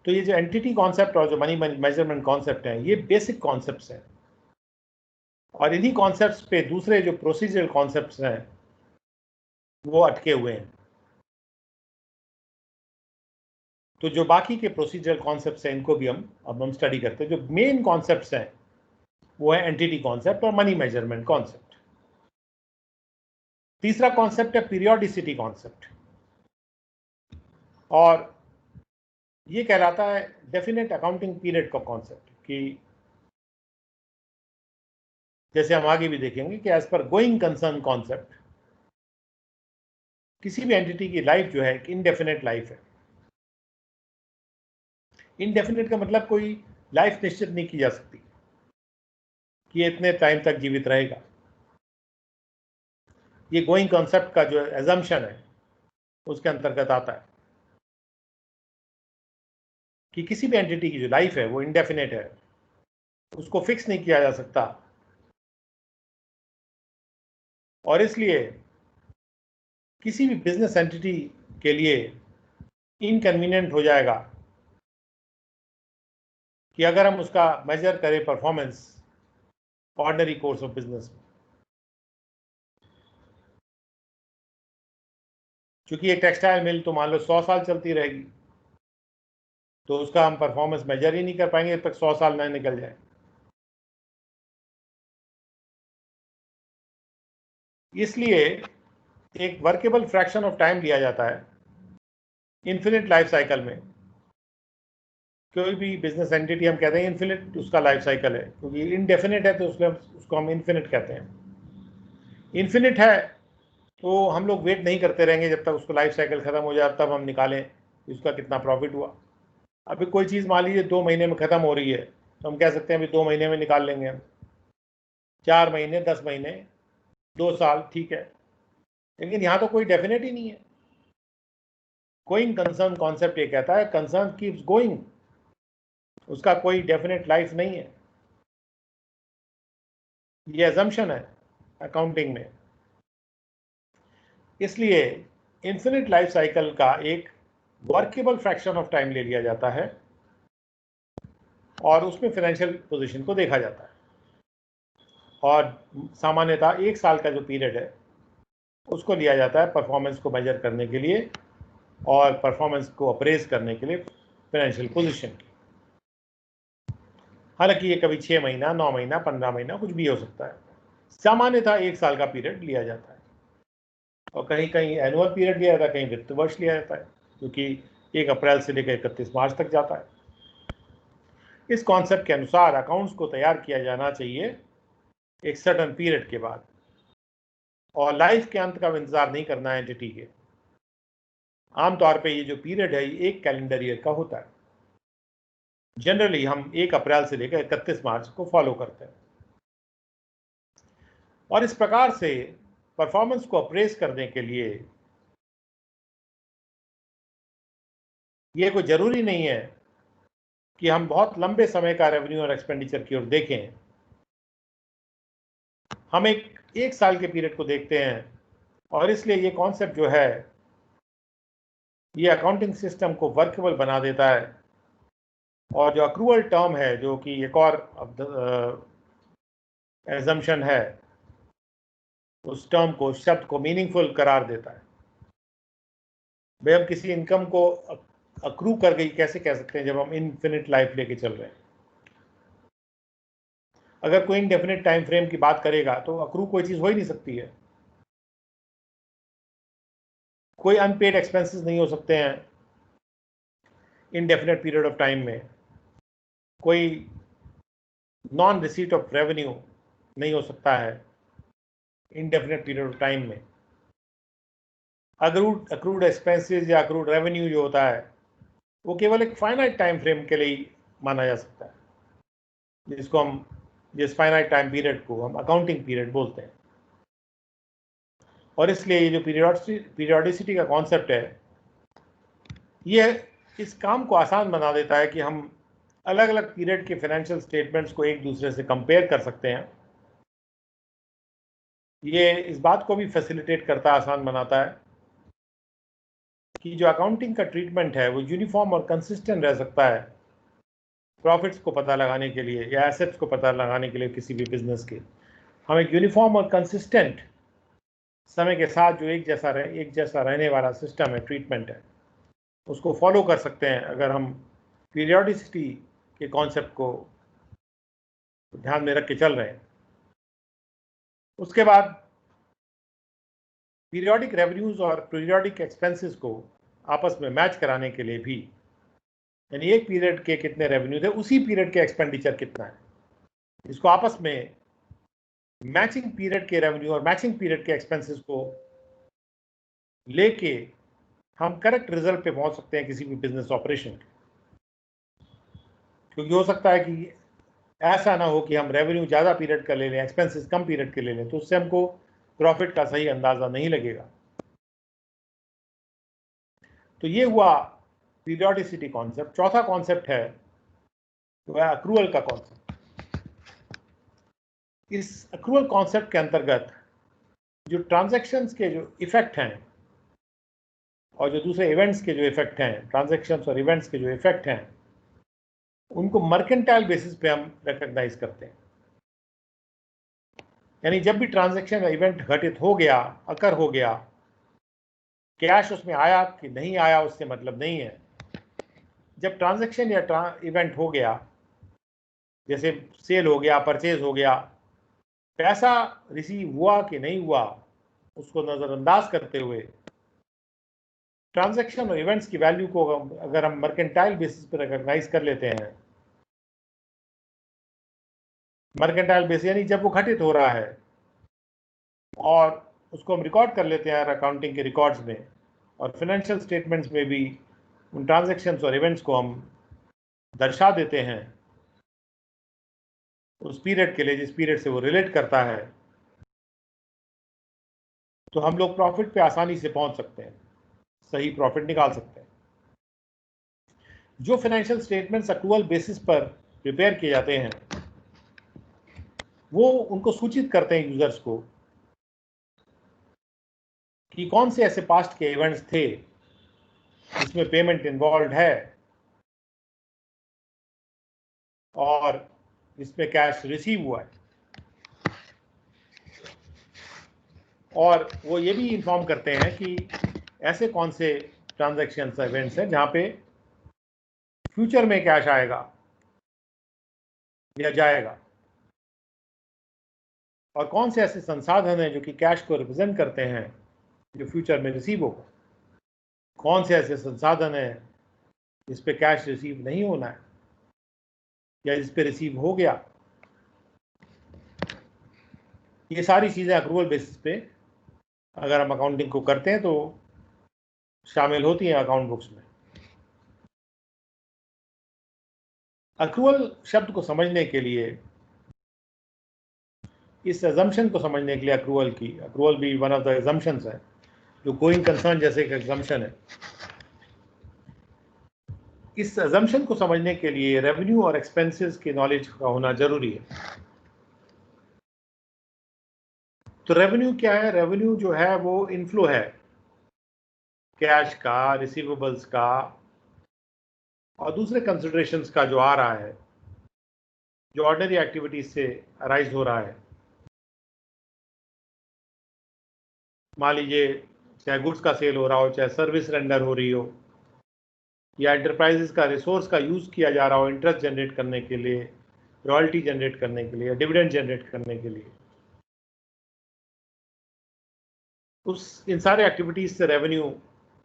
तो ये जो एंटिटी कॉन्सेप्ट और जो मनी मेजरमेंट कॉन्सेप्ट हैं, ये बेसिक कॉन्सेप्ट्स हैं, और इन्हीं कॉन्सेप्ट्स पे दूसरे जो प्रोसीजरल कॉन्सेप्ट्स हैं वो अटके हुए हैं। तो जो बाकी के प्रोसीजरल कॉन्सेप्ट्स हैं इनको भी हम स्टडी करते हैं। जो मेन कॉन्सेप्ट्स हैं वो है एंटिटी कॉन्सेप्ट और मनी मेजरमेंट कॉन्सेप्ट। तीसरा कॉन्सेप्ट है पीरियोडिसिटी कॉन्सेप्ट, और ये कहलाता है डेफिनेट अकाउंटिंग पीरियड का कॉन्सेप्ट। कि जैसे हम आगे भी देखेंगे कि as per going concern concept, किसी भी एंटिटी की लाइफ जो है एक इनडेफिनेट लाइफ है। इनडेफिनेट का मतलब कोई लाइफ निश्चित नहीं की जा सकती कि ये इतने टाइम तक जीवित रहेगा। ये गोइंग कॉन्सेप्ट का जो एजम्पशन है उसके अंतर्गत आता है कि किसी भी एंटिटी की जो लाइफ है वो इंडेफिनेट है, उसको फिक्स नहीं किया जा सकता, और इसलिए किसी भी बिजनेस एंटिटी के लिए इनकन्वीनियंट हो जाएगा कि अगर हम उसका मेजर करें performance ordinary course of business में। क्योंकि एक टेक्सटाइल मिल तो मान लो 100 साल चलती रहेगी, तो उसका हम परफॉर्मेंस मेजर ही नहीं कर पाएंगे जब तक 100 साल न निकल जाए। इसलिए एक वर्केबल फ्रैक्शन ऑफ टाइम लिया जाता है इन्फिनिट लाइफ साइकिल में। कोई भी बिजनेस एंटिटी हम कहते हैं इन्फिनिट उसका लाइफ साइकिल है, क्योंकि इनडेफिनिट है तो उसको हम इन्फिनिट कहते हैं। इन्फिनिट है तो हम लोग वेट नहीं करते रहेंगे जब तक उसको लाइफ साइकिल खत्म हो जाए तब हम निकालें कि उसका कितना प्रॉफिट हुआ। अभी कोई चीज़ मान लीजिए 2 महीने में ख़त्म हो रही है तो हम कह सकते हैं अभी 2 महीने में निकाल लेंगे हम, 4 महीने, 10 महीने, 2 साल, ठीक है। लेकिन यहाँ तो कोई डेफिनेट ही नहीं है। गोइंग कंसर्न कॉन्सेप्ट ये कहता है कंसर्न कीप्स गोइंग, उसका कोई डेफिनेट लाइफ नहीं है। ये अजम्पशन है अकाउंटिंग में। इसलिए इन्फिनिट लाइफ साइकिल का एक वर्केबल फ्रैक्शन ऑफ टाइम ले लिया जाता है और उसमें फाइनेंशियल पोजीशन को देखा जाता है। और सामान्यतः 1 साल का जो पीरियड है उसको लिया जाता है परफॉर्मेंस को मेजर करने के लिए और परफॉर्मेंस को अप्रेज करने के लिए फाइनेंशियल पोजीशन की। हालांकि ये कभी 6 महीना, 9 महीना, 15 महीना कुछ भी हो सकता है। सामान्यतः 1 साल का पीरियड लिया जाता है और कहीं कहीं एनुअल पीरियड लिया जाता है, कहीं वित्त वर्ष लिया जाता है, क्योंकि 1 अप्रैल से लेकर 31 मार्च तक जाता है। इस कॉन्सेप्ट के अनुसार अकाउंट्स को तैयार किया जाना चाहिए एक सर्टन पीरियड के बाद, और लाइफ के अंत का इंतजार नहीं करना है एंटिटी के। आमतौर पे ये जो पीरियड है ये 1 कैलेंडर ईयर का होता है। जनरली हम 1 अप्रैल से लेकर 31 मार्च को फॉलो करते हैं और इस प्रकार से परफॉर्मेंस को अप्रेज करने के लिए ये कोई जरूरी नहीं है कि हम बहुत लंबे समय का रेवेन्यू और एक्सपेंडिचर की ओर देखें। हम एक साल के पीरियड को देखते हैं और इसलिए ये कॉन्सेप्ट जो है ये अकाउंटिंग सिस्टम को वर्केबल बना देता है। और जो अक्रूवल टर्म है, जो कि एक और एजम्पशन है, उस टर्म को, शब्द को मीनिंगफुल करार देता है। भाई हम किसी इनकम को अक्रू कर गई कैसे कह सकते हैं जब हम इनफिनिट लाइफ लेके चल रहे हैं। अगर कोई इनडेफिनिट टाइम फ्रेम की बात करेगा तो अक्रू कोई चीज हो ही नहीं सकती है। कोई अनपेड एक्सपेंसेस नहीं हो सकते हैं इनडेफिनेट पीरियड ऑफ टाइम में। कोई नॉन रिसीट ऑफ रेवेन्यू नहीं हो सकता है इनडेफिनेट पीरियड ऑफ टाइम में। अक्रूड एक्सपेंसेस या अक्रूड रेवेन्यू जो होता है वो केवल एक फाइनाइट टाइम फ्रेम के लिए माना जा सकता है, जिस फाइनाइट टाइम पीरियड को हम अकाउंटिंग पीरियड बोलते हैं। और इसलिए ये जो पीरियोडिसिटी का कॉन्सेप्ट है ये इस काम को आसान बना देता है कि हम अलग अलग पीरियड के फाइनेंशियल स्टेटमेंट्स को एक दूसरे से कंपेयर कर सकते हैं। ये इस बात को भी फैसिलिटेट करता है, आसान बनाता है कि जो अकाउंटिंग का ट्रीटमेंट है वो यूनिफॉर्म और कंसिस्टेंट रह सकता है प्रॉफिट्स को पता लगाने के लिए या एसेट्स को पता लगाने के लिए किसी भी बिजनेस के। हम एक यूनिफॉर्म और कंसिस्टेंट समय के साथ जो एक जैसा रहने वाला सिस्टम है, ट्रीटमेंट है, उसको फॉलो कर सकते हैं अगर हम पीरियोडिसिटी के कॉन्सेप्ट को ध्यान में रख के चल रहे हैं। उसके बाद पीरियोडिक रेवेन्यूज और पीरियोडिक एक्सपेंसेस को आपस में मैच कराने के लिए भी, यानी एक पीरियड के कितने रेवेन्यू थे उसी पीरियड के एक्सपेंडिचर कितना है, इसको आपस में मैचिंग पीरियड के रेवेन्यू और मैचिंग पीरियड के एक्सपेंसेस को लेके हम करेक्ट रिजल्ट पे पहुंच सकते हैं किसी भी बिजनेस ऑपरेशन। क्योंकि हो सकता है कि ऐसा ना हो कि हम रेवेन्यू ज़्यादा पीरियड का ले लें, एक्सपेंसेस कम पीरियड के ले लें, तो उससे हमको प्रॉफिट का सही अंदाजा नहीं लगेगा। तो ये हुआ पीरियोडिसिटी कॉन्सेप्ट। चौथा कॉन्सेप्ट है तो है अक्रूवल का कॉन्सेप्ट। इस अक्रूवल कॉन्सेप्ट के अंतर्गत जो ट्रांजैक्शंस के जो इफेक्ट हैं और जो दूसरे इवेंट्स के जो इफेक्ट हैं, ट्रांजैक्शंस और इवेंट्स के जो इफेक्ट हैं, उनको मर्केंटाइल बेसिस पे हम रिकॉग्नाइज करते हैं। यानी जब भी ट्रांजैक्शन इवेंट घटित हो गया, अकर हो गया, कैश उसमें आया कि नहीं आया उससे मतलब नहीं है। जब ट्रांजैक्शन या इवेंट हो गया, जैसे सेल हो गया, परचेज हो गया, पैसा रिसीव हुआ कि नहीं हुआ उसको नजरअंदाज करते हुए ट्रांजैक्शन और इवेंट्स की वैल्यू को अगर हम मर्केंटाइल बेसिस पर रिकॉग्नाइज कर लेते हैं, मर्केंटाइल बेसिस यानी जब वो घटित हो रहा है और उसको हम रिकॉर्ड कर लेते हैं अकाउंटिंग के रिकॉर्ड्स में और फाइनेंशियल स्टेटमेंट्स में भी उन ट्रांजैक्शंस और इवेंट्स को हम दर्शा देते हैं उस पीरियड के लिए जिस पीरियड से वो रिलेट करता है, तो हम लोग प्रॉफिट पे आसानी से पहुंच सकते हैं, सही प्रॉफिट निकाल सकते हैं। जो फाइनेंशियल स्टेटमेंट्स अक्रूवल बेसिस पर प्रिपेयर किए जाते हैं वो उनको सूचित करते हैं यूजर्स को कि कौन से ऐसे पास्ट के इवेंट्स थे जिसमें पेमेंट इन्वॉल्व है और इसमें कैश रिसीव हुआ है, और वो ये भी इन्फॉर्म करते हैं कि ऐसे कौन से ट्रांजैक्शन इवेंट्स हैं जहां पे फ्यूचर में कैश आएगा या जाएगा, और कौन से ऐसे संसाधन हैं जो कि कैश को रिप्रेजेंट करते हैं जो फ्यूचर में रिसीव होगा, कौन से ऐसे संसाधन हैं जिस पे कैश रिसीव नहीं होना है या जिस पे रिसीव हो गया। ये सारी चीज़ें अक्रूवल बेसिस पे अगर हम अकाउंटिंग को करते हैं तो शामिल होती हैं अकाउंट बुक्स में। अक्रूवल शब्द को समझने के लिए, इस अजम्पशन को समझने के लिए अक्रूवल भी वन ऑफ द अजम्पशंस है, जो गोइंग कंसर्न जैसे एक एग्जम्पशन है। इस अजम्पशन को समझने के लिए रेवेन्यू और एक्सपेंसेस की नॉलेज का होना जरूरी है। तो रेवेन्यू क्या है? रेवेन्यू जो है वो इनफ्लो है कैश का, रिसीवेबल्स का और दूसरे कंसिडरेशंस का जो आ रहा है, जो ऑर्डिनरी एक्टिविटीज से अराइज हो रहा है। मान लीजिए चाहे गुड्स का सेल हो रहा हो, चाहे सर्विस रेंडर हो रही हो, या एंटरप्राइजेस का रिसोर्स का यूज किया जा रहा हो इंटरेस्ट जनरेट करने के लिए, रॉयल्टी जनरेट करने के लिए, डिविडेंड जनरेट करने के लिए, इन सारे एक्टिविटीज से रेवेन्यू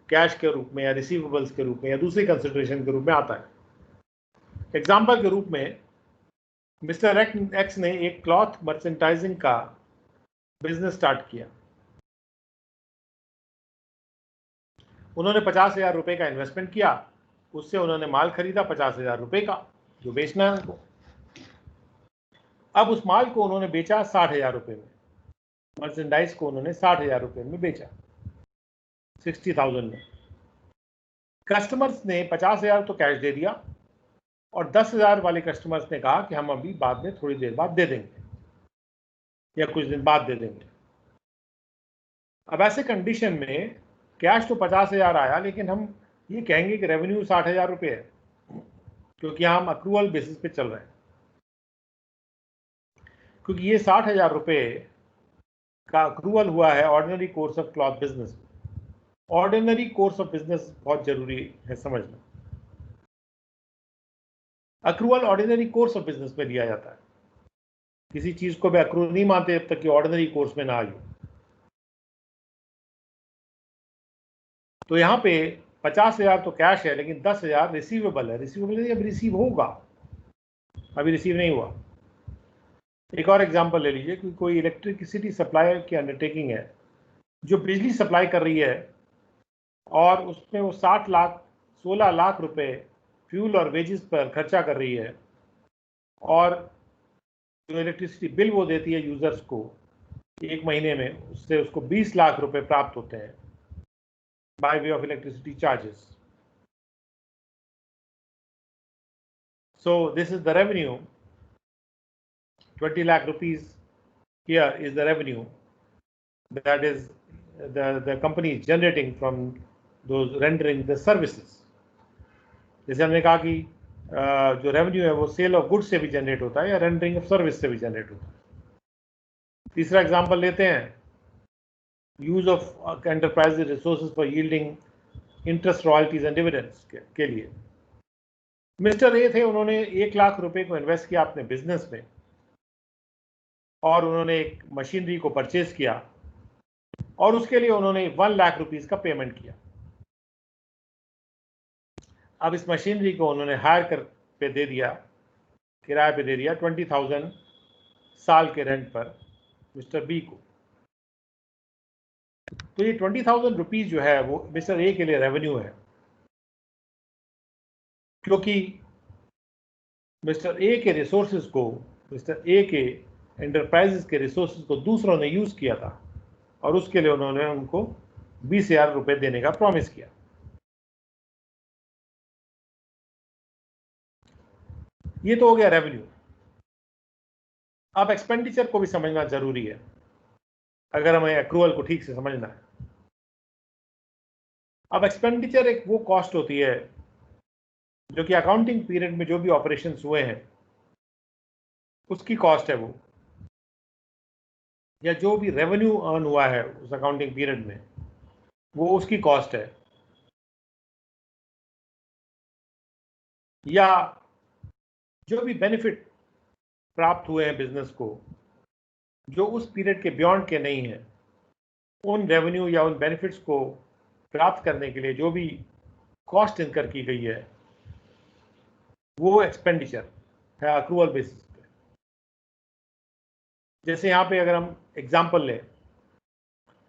कैश के रूप में या रिसीवेबल्स के रूप में या दूसरी कंसिडरेशन के रूप में आता है। एग्जाम्पल के रूप में मिस्टर एक्स ने एक क्लॉथ मर्चेंटाइजिंग का बिजनेस स्टार्ट किया। उन्होंने 50,000 रुपए का इन्वेस्टमेंट किया, उससे उन्होंने माल खरीदा 50,000 रुपए का जो बेचना है उनको। अब उस माल को उन्होंने बेचा 60,000 रुपए में, मर्चेंडाइज को उन्होंने 60,000 रुपए में बेचा, 60,000 में। कस्टमर्स ने 50,000 तो कैश दे दिया और 10,000 वाले कस्टमर्स ने कहा कि हम अभी बाद में थोड़ी देर बाद दे देंगे या कुछ दिन बाद दे देंगे। अब ऐसे कंडीशन में कैश तो 50,000 आया, लेकिन हम ये कहेंगे कि रेवेन्यू 60,000 रुपये है, क्योंकि हम अक्रूवल बेसिस पे चल रहे हैं। क्योंकि ये 60,000 रुपये का अक्रूवल हुआ है ordinary course of cloth business. Ordinary course of business बहुत जरूरी है समझना। Accrual ordinary course of business में दिया जाता है। किसी चीज को भी अक्रूवल नहीं मानते जब तक कि ऑर्डिनरी कोर्स में ना आई हो। तो यहाँ पे 50,000 तो कैश है, लेकिन 10,000 रिसीवेबल है। रिसीवेबल अब रिसीव होगा, अभी रिसीव नहीं हुआ। एक और एग्जांपल ले लीजिए कि कोई इलेक्ट्रिसिटी सप्लाई की अंडरटेकिंग है जो बिजली सप्लाई कर रही है और उसमें वो 16 लाख रुपए फ्यूल और वेजेस पर खर्चा कर रही है, और जो इलेक्ट्रिसिटी बिल वो देती है यूजर्स को एक महीने में, उससे उसको 20 लाख रुपए प्राप्त होते हैं by way of electricity charges. So this is the revenue. 20 lakh rupees here is the revenue that is the company is generating from those rendering the services. जैसे हमने कहा कि जो रेवेन्यू है वो सेल ऑफ गुड्स से भी generate होता है या रेंडरिंग ऑफ सर्विस से भी जनरेट होता है। तीसरा एग्जांपल लेते हैं, use of enterprise resources for yielding interest, royalties and dividends के लिए। मिस्टर ए थे, उन्होंने 1 लाख रुपए को इन्वेस्ट किया अपने बिजनेस में और उन्होंने एक मशीनरी को परचेज किया और उसके लिए उन्होंने 1 लाख रुपीस का पेमेंट किया। अब इस मशीनरी को उन्होंने हायर कर पे दे दिया, किराए पे दे दिया 20,000 साल के रेंट पर मिस्टर बी को। तो ये 20,000 रुपीज जो है वो मिस्टर ए के लिए रेवेन्यू है, क्योंकि मिस्टर ए के रिसोर्सेज को, मिस्टर ए के एंटरप्राइजेस के रिसोर्सेज को दूसरों ने यूज किया था और उसके लिए उन्होंने उनको 20,000 रुपये देने का प्रॉमिस किया। ये तो हो गया रेवेन्यू। अब एक्सपेंडिचर को भी समझना जरूरी है अगर हमें एक्रूअल को ठीक से समझना है। अब एक्सपेंडिचर एक वो कॉस्ट होती है जो कि अकाउंटिंग पीरियड में जो भी ऑपरेशंस हुए हैं उसकी कॉस्ट है वो, या जो भी रेवेन्यू अर्न हुआ है उस अकाउंटिंग पीरियड में वो उसकी कॉस्ट है, या जो भी बेनिफिट प्राप्त हुए हैं बिजनेस को जो उस पीरियड के बियॉन्ड के नहीं है, उन रेवेन्यू या उन बेनिफिट्स को प्राप्त करने के लिए जो भी कॉस्ट इनकर की गई है वो एक्सपेंडिचर है अक्रूवल बेसिस पे। जैसे यहाँ पे अगर हम एग्जांपल लें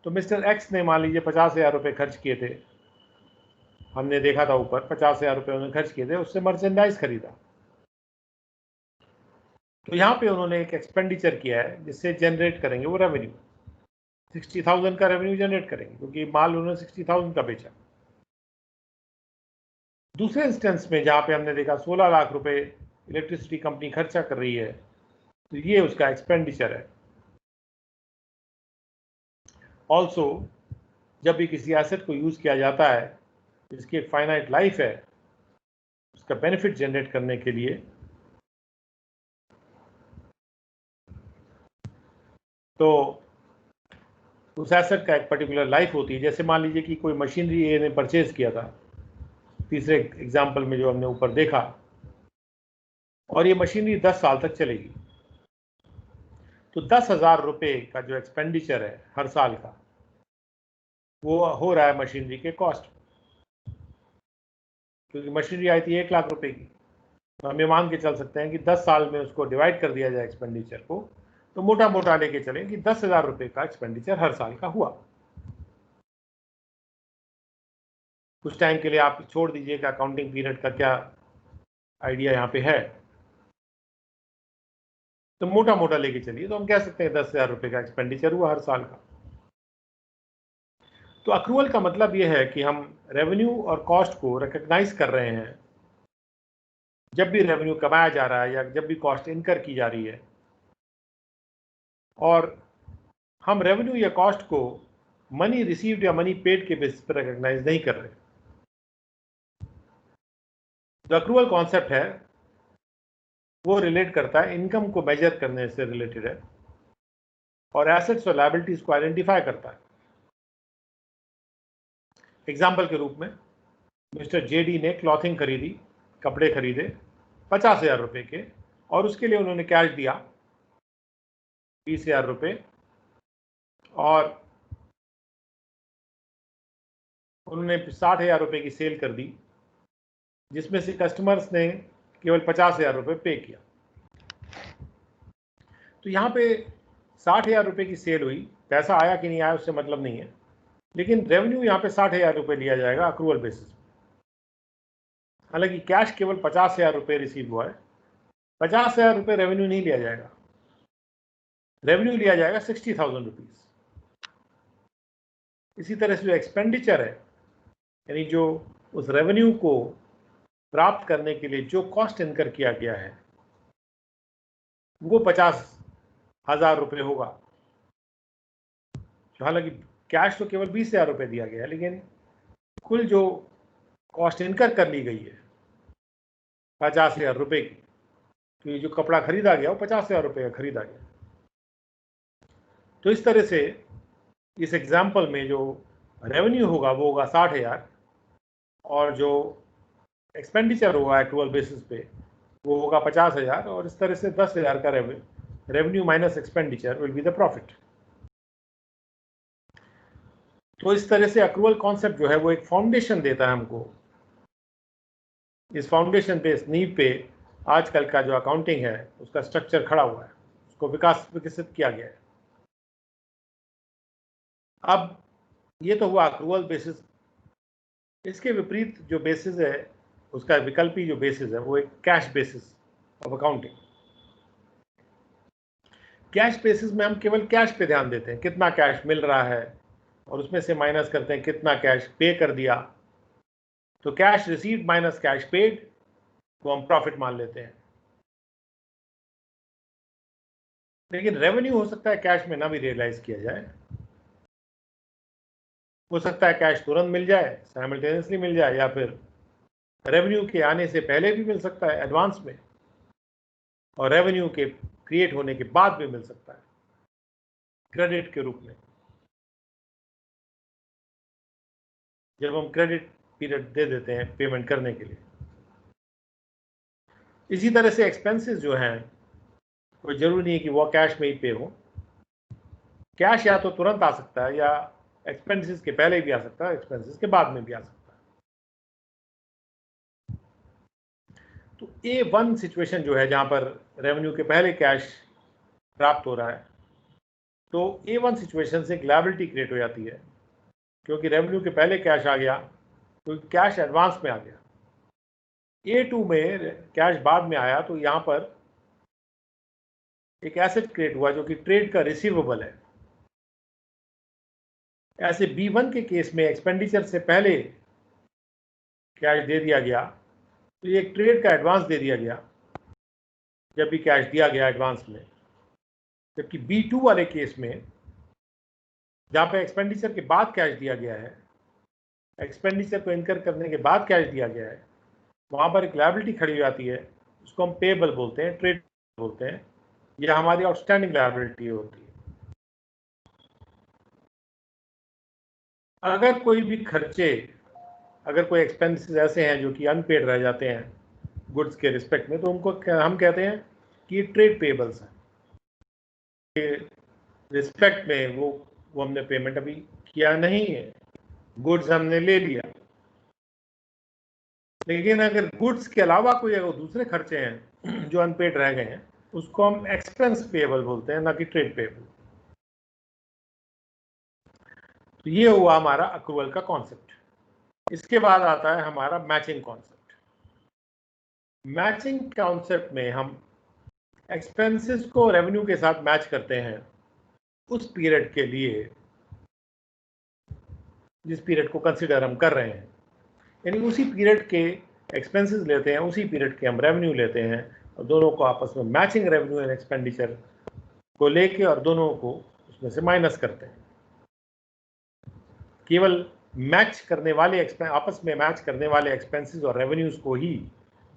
तो मिस्टर एक्स ने मान लीजिए 50,000 रुपये खर्च किए थे, हमने देखा था ऊपर 50,000 रुपये उन्होंने खर्च किए थे, उससे मर्चेंडाइज खरीदा। तो यहाँ पे उन्होंने एक एक्सपेंडिचर किया है जिससे जनरेट करेंगे वो रेवेन्यू, 60,000 का रेवेन्यू जनरेट करेंगे क्योंकि माल उन्होंने 60,000 का बेचा। दूसरे इंस्टेंस में जहाँ पे हमने देखा 16 लाख रुपए इलेक्ट्रिसिटी कंपनी खर्चा कर रही है, तो ये उसका एक्सपेंडिचर है। ऑल्सो जब भी किसी एसेट को यूज किया जाता है जिसकी एक फाइनाइट लाइफ है, उसका बेनिफिट जनरेट करने के लिए तो उस एसेट का एक पर्टिकुलर लाइफ होती है। जैसे मान लीजिए कि कोई मशीनरी ए ने परचेज किया था, तीसरे एग्जाम्पल में जो हमने ऊपर देखा, और ये मशीनरी 10 साल तक चलेगी, तो 10,000 रुपये का जो एक्सपेंडिचर है हर साल का वो हो रहा है मशीनरी के कॉस्ट, क्योंकि मशीनरी आई थी 1 लाख रुपए की। तो हम ये मान के चल सकते हैं कि 10 साल में उसको डिवाइड कर दिया जाए एक्सपेंडिचर को, तो मोटा मोटा लेके चलें कि 10,000 रुपये का एक्सपेंडिचर हर साल का हुआ। कुछ टाइम के लिए आप छोड़ दीजिएगा अकाउंटिंग पीरियड का क्या आइडिया यहाँ पे है, तो मोटा मोटा लेके चलिए तो हम कह सकते हैं 10,000 रुपये का एक्सपेंडिचर हुआ हर साल का। तो अक्रूवल का मतलब ये है कि हम रेवेन्यू और कॉस्ट को रिकग्नाइज कर रहे हैं जब भी रेवेन्यू कमाया जा रहा है या जब भी कॉस्ट इनकर की जा रही है, और हम रेवेन्यू या कॉस्ट को मनी रिसीव्ड या मनी पेड के बेसिस पर रिकग्नाइज नहीं कर रहे। जो अक्रूवल कॉन्सेप्ट है वो रिलेट करता है इनकम को मेजर करने से रिलेटेड है और एसेट्स और लायबिलिटीज को आइडेंटिफाई करता है। एग्जाम्पल के रूप में मिस्टर जेडी ने क्लॉथिंग खरीदी, कपड़े खरीदे 50,000 रुपये के, और उसके लिए उन्होंने कैश दिया 20,000 रुपये, और उन्होंने 60,000 रुपये की सेल कर दी जिसमें से कस्टमर्स ने केवल 50,000 रुपये पे किया। तो यहाँ पे 60,000 रुपये की सेल हुई, पैसा आया कि नहीं आया उससे मतलब नहीं है, लेकिन रेवेन्यू यहाँ पे 60,000 रुपये लिया जाएगा अक्रूवल बेसिस। हालांकि कैश केवल 50,000 रुपये रिसीव हुआ है, 50,000 रुपये रेवेन्यू नहीं लिया जाएगा, रेवेन्यू लिया जाएगा 60,000 रुपीज। इसी तरह से जो एक्सपेंडिचर है, यानी जो उस रेवेन्यू को प्राप्त करने के लिए जो कॉस्ट इनकर किया गया है वो 50,000 रुपये होगा। हालांकि कैश तो केवल 20,000 रुपये दिया गया है, लेकिन कुल जो कॉस्ट इनकर कर ली गई है 50,000 रुपये की, तो ये जो कपड़ा खरीदा गया वो 50,000 रुपये का खरीदा गया। तो इस तरह से इस एग्जाम्पल में जो रेवेन्यू होगा वो होगा 60,000, और जो एक्सपेंडिचर होगा एक्चुअल बेसिस पे वो होगा 50,000, और इस तरह से 10,000 का revenue minus expenditure will be the profit. तो इस तरह से अक्रूवल कॉन्सेप्ट जो है वो एक फाउंडेशन देता है हमको। इस फाउंडेशन पे, इस नींव पे आजकल का जो अकाउंटिंग है उसका स्ट्रक्चर खड़ा हुआ है, उसको विकसित किया गया है। अब ये तो हुआ अक्रूवल बेसिस। इसके विपरीत जो बेसिस है, उसका विकल्पी जो बेसिस है वो एक cash basis of accounting. Cash basis में हम केवल कैश पे ध्यान देते हैं, कितना कैश मिल रहा है, और उसमें से माइनस करते हैं कितना कैश पे कर दिया। तो cash received minus cash paid को हम प्रॉफिट मान लेते हैं। लेकिन रेवेन्यू हो सकता है कैश में ना भी रियलाइज किया जाए, हो सकता है कैश तुरंत मिल जाए, साइमल्टेनियसली मिल जाए, या फिर रेवेन्यू के आने से पहले भी मिल सकता है एडवांस में, और रेवेन्यू के क्रिएट होने के बाद भी मिल सकता है क्रेडिट के रूप में, जब हम क्रेडिट पीरियड दे देते हैं पेमेंट करने के लिए। इसी तरह से एक्सपेंसेस जो हैं, कोई जरूरी नहीं है कि वो कैश में ही पे हो। कैश या तो तुरंत आ सकता है, या एक्सपेंसेस के पहले भी आ सकता है, एक्सपेंसेस के बाद में भी आ सकता है। तो A1 सिचुएशन जो है, जहां पर रेवेन्यू के पहले कैश प्राप्त हो रहा है, तो A1 सिचुएशन से एक लायबिलिटी क्रिएट हो जाती है, क्योंकि रेवेन्यू के पहले कैश आ गया तो कैश एडवांस में आ गया। A2 में कैश बाद में आया, तो यहां पर एक एसेट क्रिएट हुआ जो कि ट्रेड का रिसीवेबल है। ऐसे B1 के केस में एक्सपेंडिचर से पहले कैश दे दिया गया, तो ये एक ट्रेड का एडवांस दे दिया गया जब भी कैश दिया गया एडवांस में। जबकि B2 वाले केस में, जहां पे एक्सपेंडिचर के बाद कैश दिया गया है, एक्सपेंडिचर को इनकर करने के बाद कैश दिया गया है, वहां पर एक लायबिलिटी खड़ी हो जाती है, उसको हम पेबल बोलते हैं, ट्रेड बोलते हैं, यह हमारी आउटस्टैंडिंग लायबिलिटी होती है। अगर कोई भी खर्चे, अगर कोई एक्सपेंसेस ऐसे हैं जो कि अनपेड रह जाते हैं गुड्स के रिस्पेक्ट में, तो उनको हम कहते हैं कि ये ट्रेड पेबल्स हैं, रिस्पेक्ट में वो हमने पेमेंट अभी किया नहीं है, गुड्स हमने ले लिया। लेकिन अगर गुड्स के अलावा कोई अगर दूसरे खर्चे हैं जो अनपेड रह गए हैं, उसको हम एक्सपेंस पेबल बोलते हैं, ना कि ट्रेड पेबल। तो ये हुआ हमारा अक्रूवल का कॉन्सेप्ट। इसके बाद आता है हमारा मैचिंग कॉन्सेप्ट। मैचिंग कॉन्सेप्ट में हम एक्सपेंसेस को रेवेन्यू के साथ मैच करते हैं उस पीरियड के लिए जिस पीरियड को कंसिडर हम कर रहे हैं, यानी उसी पीरियड के एक्सपेंसेस लेते हैं, उसी पीरियड के हम रेवेन्यू लेते हैं, और दोनों को आपस में मैचिंग रेवेन्यू एंड एक्सपेंडिचर को लेके और दोनों को उसमें से माइनस करते हैं। केवल मैच करने वाले आपस में मैच करने वाले एक्सपेंसेस और रेवेन्यूज को ही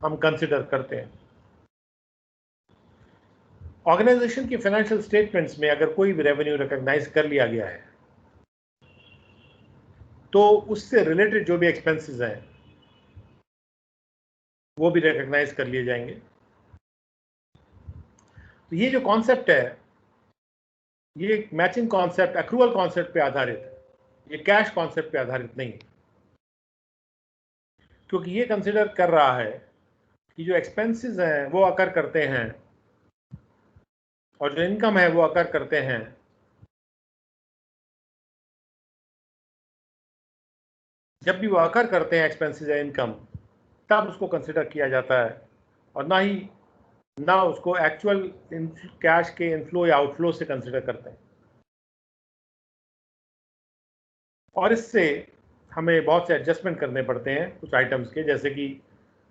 हम कंसिडर करते हैं। ऑर्गेनाइजेशन के फाइनेंशियल स्टेटमेंट्स में अगर कोई भी रेवेन्यू रिकॉग्नाइज कर लिया गया है, तो उससे रिलेटेड जो भी एक्सपेंसेस हैं वो भी रिकॉग्नाइज कर लिए जाएंगे। तो ये जो कॉन्सेप्ट है, ये मैचिंग कॉन्सेप्ट अक्रूवल कॉन्सेप्ट पे आधारित है, ये कैश कॉन्सेप्ट पे आधारित नहीं है, क्योंकि ये कंसिडर कर रहा है कि जो एक्सपेंसेस हैं वो अकर करते हैं और जो इनकम है वो अकर करते हैं जब भी वो अकर करते हैं एक्सपेंसेस या इनकम, तब उसको कंसिडर किया जाता है, और ना उसको एक्चुअल कैश के इनफ्लो या आउटफ्लो से कंसिडर करते हैं। और इससे हमें बहुत से एडजस्टमेंट करने पड़ते हैं कुछ आइटम्स के, जैसे कि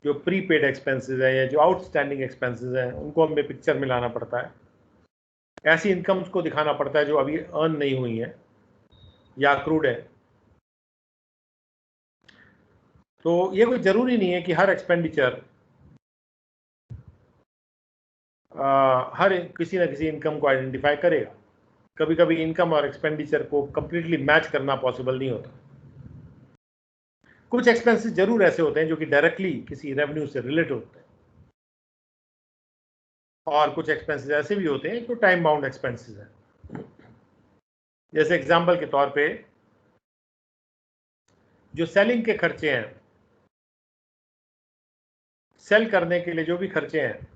जो प्रीपेड एक्सपेंसेस हैं या जो आउटस्टैंडिंग एक्सपेंसेस हैं, उनको हमें पिक्चर में लाना पड़ता है। ऐसी इनकम्स को दिखाना पड़ता है जो अभी अर्न नहीं हुई है या अक्रूड है। तो ये कोई ज़रूरी नहीं है कि हर एक्सपेंडिचर हर किसी न किसी इनकम को आइडेंटिफाई करेगा। कभी कभी इनकम और एक्सपेंडिचर को कंप्लीटली मैच करना पॉसिबल नहीं होता। कुछ एक्सपेंसेस जरूर ऐसे होते हैं जो कि डायरेक्टली किसी रेवेन्यू से रिलेटेड होते हैं, और कुछ एक्सपेंसेस ऐसे भी होते हैं जो टाइम बाउंड एक्सपेंसेस हैं। जैसे एग्जांपल के तौर पे जो सेलिंग के खर्चे हैं, सेल करने के लिए जो भी खर्चे हैं,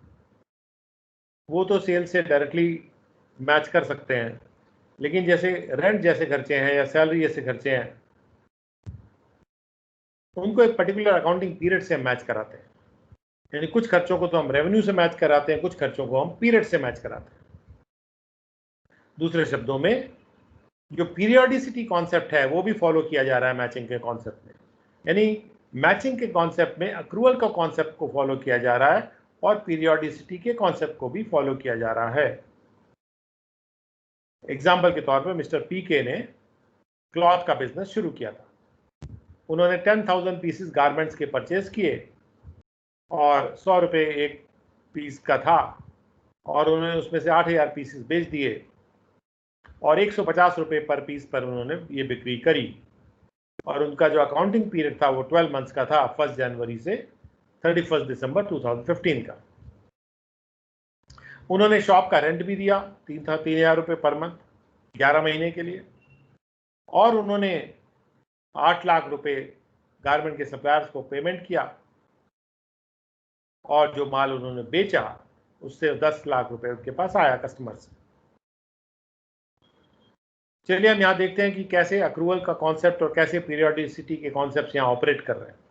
वो तो सेल से डायरेक्टली मैच कर सकते हैं। लेकिन जैसे रेंट जैसे खर्चे हैं या सैलरी जैसे खर्चे हैं, उनको एक पर्टिकुलर अकाउंटिंग पीरियड से हम मैच कराते हैं। यानी कुछ खर्चों को तो हम रेवेन्यू से मैच कराते हैं, कुछ खर्चों को हम पीरियड से मैच कराते हैं। दूसरे शब्दों में जो पीरियोडिसिटी कॉन्सेप्ट है वो भी फॉलो किया जा रहा है मैचिंग के कॉन्सेप्ट में, यानी मैचिंग के कॉन्सेप्ट में अक्रूवल का कॉन्सेप्ट को फॉलो किया जा रहा है और पीरियोडिसिटी के कॉन्सेप्ट को भी फॉलो किया जा रहा है। एग्जाम्पल के तौर पर मिस्टर पीके ने क्लॉथ का बिजनेस शुरू किया था। उन्होंने 10,000 पीसेस गारमेंट्स के परचेज किए और 100 रुपये एक पीस का था और उन्होंने उसमें से 8,000 पीसेस बेच दिए और 150 रुपये पर पीस पर उन्होंने ये बिक्री करी और उनका जो अकाउंटिंग पीरियड था वो 12 मंथ्स का था, 1 जनवरी से 31 दिसंबर 2015 का। उन्होंने शॉप का रेंट भी दिया 3,000 रुपये पर मंथ 11 महीने के लिए और उन्होंने 8 लाख रुपए गारमेंट के सप्लायर्स को पेमेंट किया और जो माल उन्होंने बेचा उससे 10 लाख रुपए उनके पास आया कस्टमर से। चलिए हम यहां देखते हैं कि कैसे अक्रूवल का कॉन्सेप्ट और कैसे पीरियोडिसिटी के कॉन्सेप्ट यहां ऑपरेट कर रहे हैं।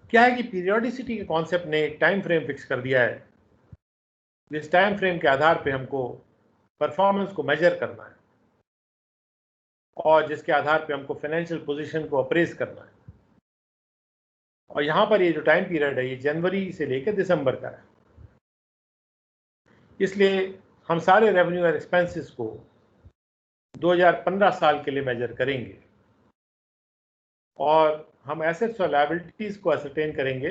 क्या है कि पीरियोडिसिटी के कॉन्सेप्ट ने एक टाइम फ्रेम फिक्स कर दिया है, जिस टाइम फ्रेम के आधार पे हमको परफॉर्मेंस को मेजर करना है और जिसके आधार पे हमको फाइनेंशियल पोजीशन को अप्रेज करना है। और यहां पर ये जो टाइम पीरियड है ये जनवरी से लेकर दिसंबर का है, इसलिए हम सारे रेवेन्यू और एक्सपेंसेस को 2015 साल के लिए मेजर करेंगे और हम एसेट्स और लायबिलिटीज को असरटेन करेंगे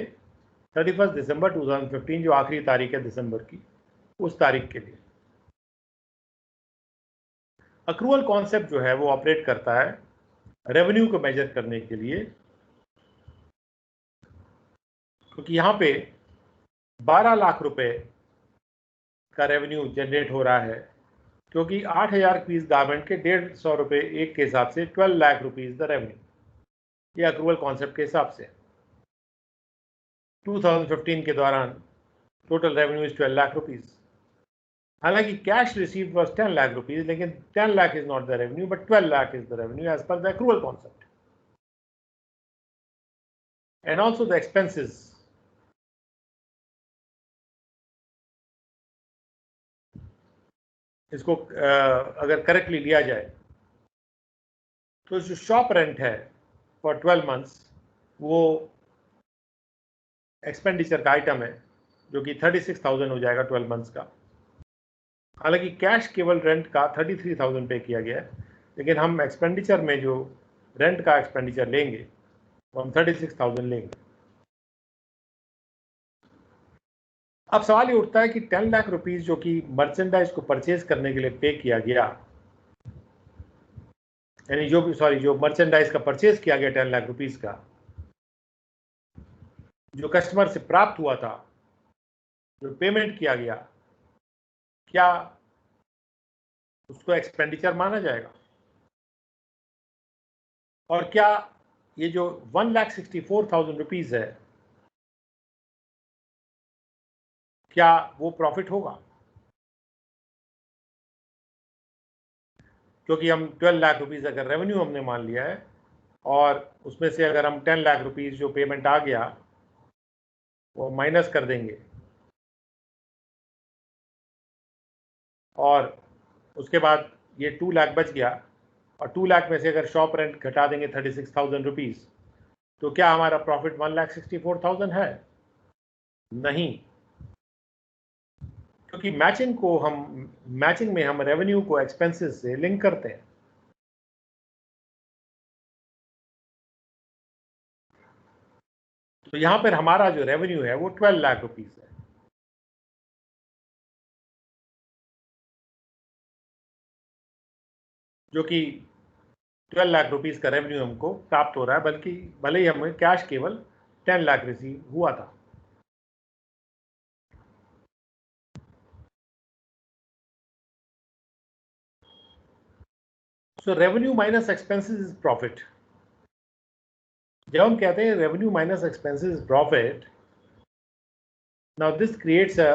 31 दिसंबर 2015 जो आखिरी तारीख है दिसंबर की, उस तारीख के लिए। अक्रूवल कॉन्सेप्ट जो है वो ऑपरेट करता है रेवेन्यू को मेजर करने के लिए, क्योंकि यहाँ पे 12 लाख रुपए का रेवेन्यू जनरेट हो रहा है, क्योंकि 8,000 पीस गारमेंट के 150 रुपये एक के हिसाब से 12 लाख रुपीज द रेवेन्यू, ये अक्रूवल कॉन्सेप्ट के हिसाब से 2015 के दौरान total revenue is 12 lakh rupees. हालांकि cash received was 10 lakh rupees, लेकिन 10 lakh is not the revenue but 12 lakh is the revenue as per the accrual concept. And also the expenses, इसको अगर करेक्टली लिया जाए तो जो शॉप रेंट है फॉर 12 मंथ्स वो एक्सपेंडिचर का आइटम है जो कि 36,000 हो जाएगा 12 मंथ्स का। हालांकि कैश केवल रेंट का 33,000 पे किया गया है, लेकिन हम एक्सपेंडिचर में जो रेंट का एक्सपेंडिचर लेंगे वो हम 36,000 लेंगे। अब सवाल ये उठता है कि 10 लाख रुपीज जो कि मर्चेंडाइज को परचेज करने के लिए पे किया गया, यानी जो मर्चेंडाइज का परचेज किया गया 10 लाख रुपीज का, जो कस्टमर से प्राप्त हुआ था, जो पेमेंट किया गया, क्या उसको एक्सपेंडिचर माना जाएगा? और क्या ये जो 1,64,000 रुपीज है क्या वो प्रॉफिट होगा? क्योंकि हम 12 लाख रुपीज अगर रेवेन्यू हमने मान लिया है और उसमें से अगर हम 10 लाख रुपीज जो पेमेंट आ गया वो माइनस कर देंगे और उसके बाद ये 2 लाख बच गया और 2 लाख में से अगर शॉप रेंट घटा देंगे 36,000 रुपीज, तो क्या हमारा प्रॉफिट 1,64,000 है? नहीं, क्योंकि मैचिंग में हम रेवेन्यू को एक्सपेंसेस से लिंक करते हैं। तो यहां पर हमारा जो रेवेन्यू है वो 12 लाख रुपीज है। जो कि 12 लाख रुपीज का रेवेन्यू हमको प्राप्त हो रहा है, बल्कि भले ही हमें कैश केवल 10 लाख रिसीव हुआ था। So revenue minus expenses is profit. जब हम कहते हैं revenue minus expenses is profit, now this creates a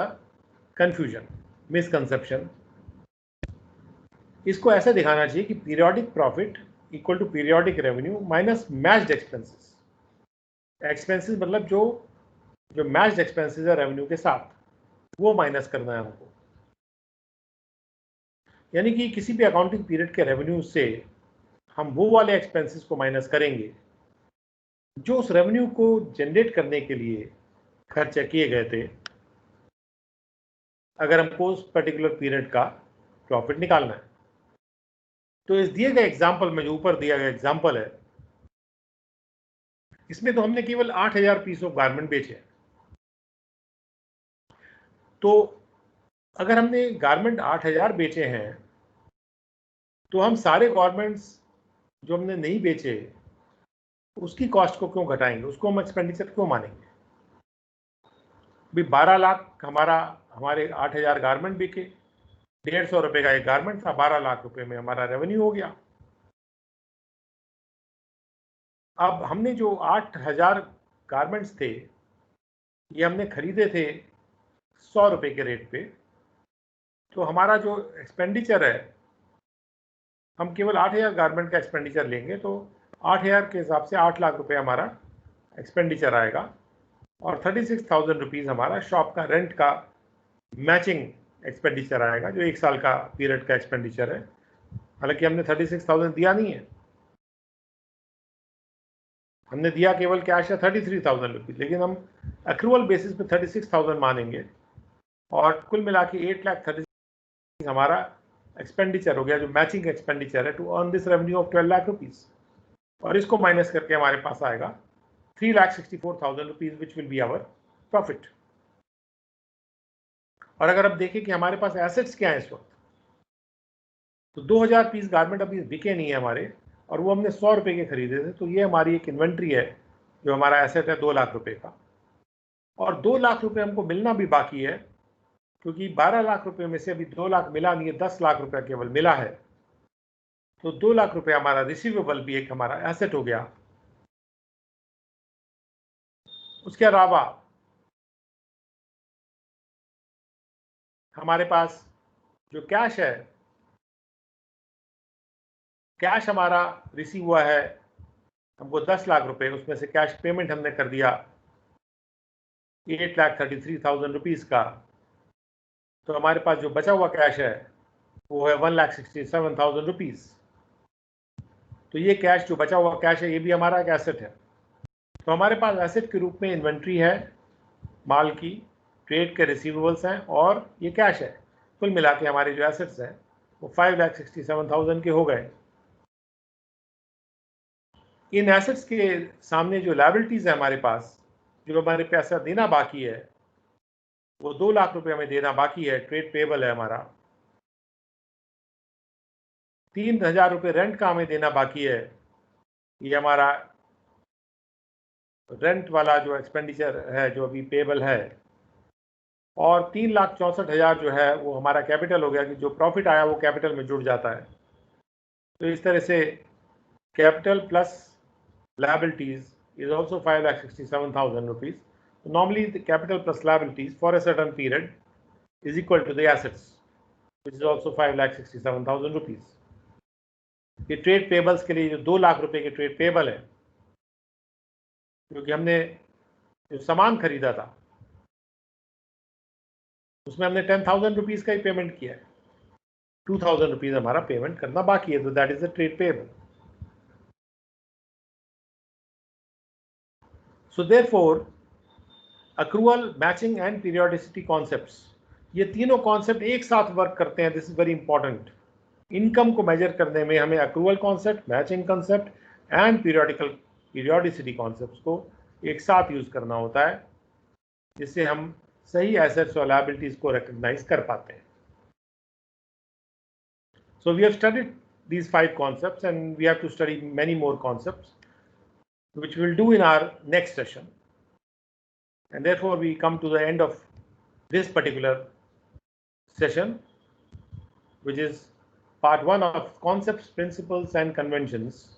confusion, misconception. इसको ऐसे दिखाना चाहिए कि periodic profit equal to periodic revenue minus matched expenses. Expenses मतलब जो मैच्ड एक्सपेंसेस है रेवेन्यू के साथ, वो माइनस करना है हमको। यानी कि किसी भी अकाउंटिंग पीरियड के रेवेन्यू से हम वो वाले एक्सपेंसेस को माइनस करेंगे जो उस रेवेन्यू को जनरेट करने के लिए खर्चे किए गए थे, अगर हमको उस पर्टिकुलर पीरियड का प्रॉफिट निकालना है। तो इस दिए गए एग्जाम्पल में, जो ऊपर दिया गया एग्जाम्पल है, इसमें तो हमने केवल 8000 पीस ऑफ गारमेंट बेचे। तो अगर हमने गारमेंट 8000 बेचे हैं, तो हम सारे गारमेंट्स जो हमने नहीं बेचे उसकी कॉस्ट को क्यों घटाएंगे, उसको हम एक्सपेंडिचर क्यों मानेंगे? भी 12 लाख हमारे 8000 गारमेंट बिके, 150 रुपए का एक गारमेंट था, 12 लाख रुपए में हमारा रेवेन्यू हो गया। अब हमने जो 8000 गारमेंट्स थे, ये हमने खरीदे थे 100 रुपए के रेट पे, तो हमारा जो एक्सपेंडिचर है, हम केवल 8000 गारमेंट का एक्सपेंडिचर लेंगे तो 8000 के हिसाब से 8 लाख रुपए हमारा एक्सपेंडिचर आएगा, और 36,000 रुपीज़ हमारा शॉप का रेंट का मैचिंग एक्सपेंडिचर आएगा, जो 1 साल का पीरियड का एक्सपेंडिचर है। हालांकि हमने 36,000 दिया नहीं है, हमने दिया केवल कैश है 33,000 रुपीज़, लेकिन हम एक्रूअल बेसिस पे 36,000 मानेंगे, और कुल मिला के 8,36,000 हमारा एक्सपेंडिचर हो गया, जो मैचिंग एक्सपेंडिचर है to earn this revenue of 12 lakh rupees. और इसको माइनस करके हमारे पास आएगा 3,64,000 rupees, which will be our profit. और अगर आप देखें कि हमारे पास एसेट्स क्या है इस वक्त, तो 2000 पीस गारमेंट अभी बिके नहीं है हमारे, और वो हमने 100 रुपए के खरीदे थे, तो ये हमारी एक इन्वेंट्री है, जो हमारा एसेट है 2 लाख रुपए का। और 2 लाख रुपए हमको मिलना भी बाकी है, क्योंकि 12 लाख रुपए में से अभी 2 लाख मिला नहीं है, 10 लाख रुपया केवल मिला है। तो 2 लाख रुपए हमारा रिसीवेबल भी एक हमारा एसेट हो गया। उसके अलावा हमारे पास जो कैश है, कैश हमारा रिसीव हुआ है हमको 10 लाख रुपए, उसमें से कैश पेमेंट हमने कर दिया 8,33,000 रुपीज़ का। तो हमारे पास जो बचा हुआ कैश है वो है 1,67,000 रुपीज़। तो ये कैश, जो बचा हुआ कैश है, ये भी हमारा एक एसेट है। तो हमारे पास एसेट के रूप में इन्वेंट्री है माल की, ट्रेड के रिसीवेबल्स हैं, और ये कैश है। कुल मिला के हमारे जो एसेट्स हैं वो 5,67,000 के हो गए। इन एसेट्स के सामने जो लायबिलिटीज़ है हमारे पास, जो हमारे पैसा देना बाकी है, वो 2 लाख रुपए हमें देना बाकी है। ट्रेड पेबल है हमारा, 3,000 रुपये रेंट का हमें देना बाकी है, ये हमारा रेंट वाला जो एक्सपेंडिचर है जो अभी पेबल है। और 3,64,000 जो है वो हमारा कैपिटल हो गया, कि जो प्रॉफिट आया वो कैपिटल में जुड़ जाता है। तो इस तरह से capital plus liabilities is also 5,67,000 rupees. So normally the capital plus liabilities for a certain period is equal to the assets, which is also 5,67,000 rupees. ये ट्रेड पेबल्स के लिए जो 2 लाख रुपए के ट्रेड पेबल है, क्योंकि हमने जो सामान खरीदा था उसमें हमने 10,000 रुपीज का ही पेमेंट किया है, 2,000 रुपीज हमारा पेमेंट करना बाकी है, तो that is the trade payable. So therefore, accrual, matching and periodicity concepts, ये तीनों कॉन्सेप्ट एक साथ वर्क करते हैं। This is very important. Income को मेजर करने में हमें accrual concept, matching concept and periodicity concept को एक साथ यूज करना होता है, जिससे हम सही एसेट्स और लायबिलिटीज को रिकॉग्नाइज कर पाते हैं। So we have studied these 5 concepts and we have to study many more concepts, which we'll do in our next session. And therefore we come to the end of this particular session, which is part 1 of concepts, principles and conventions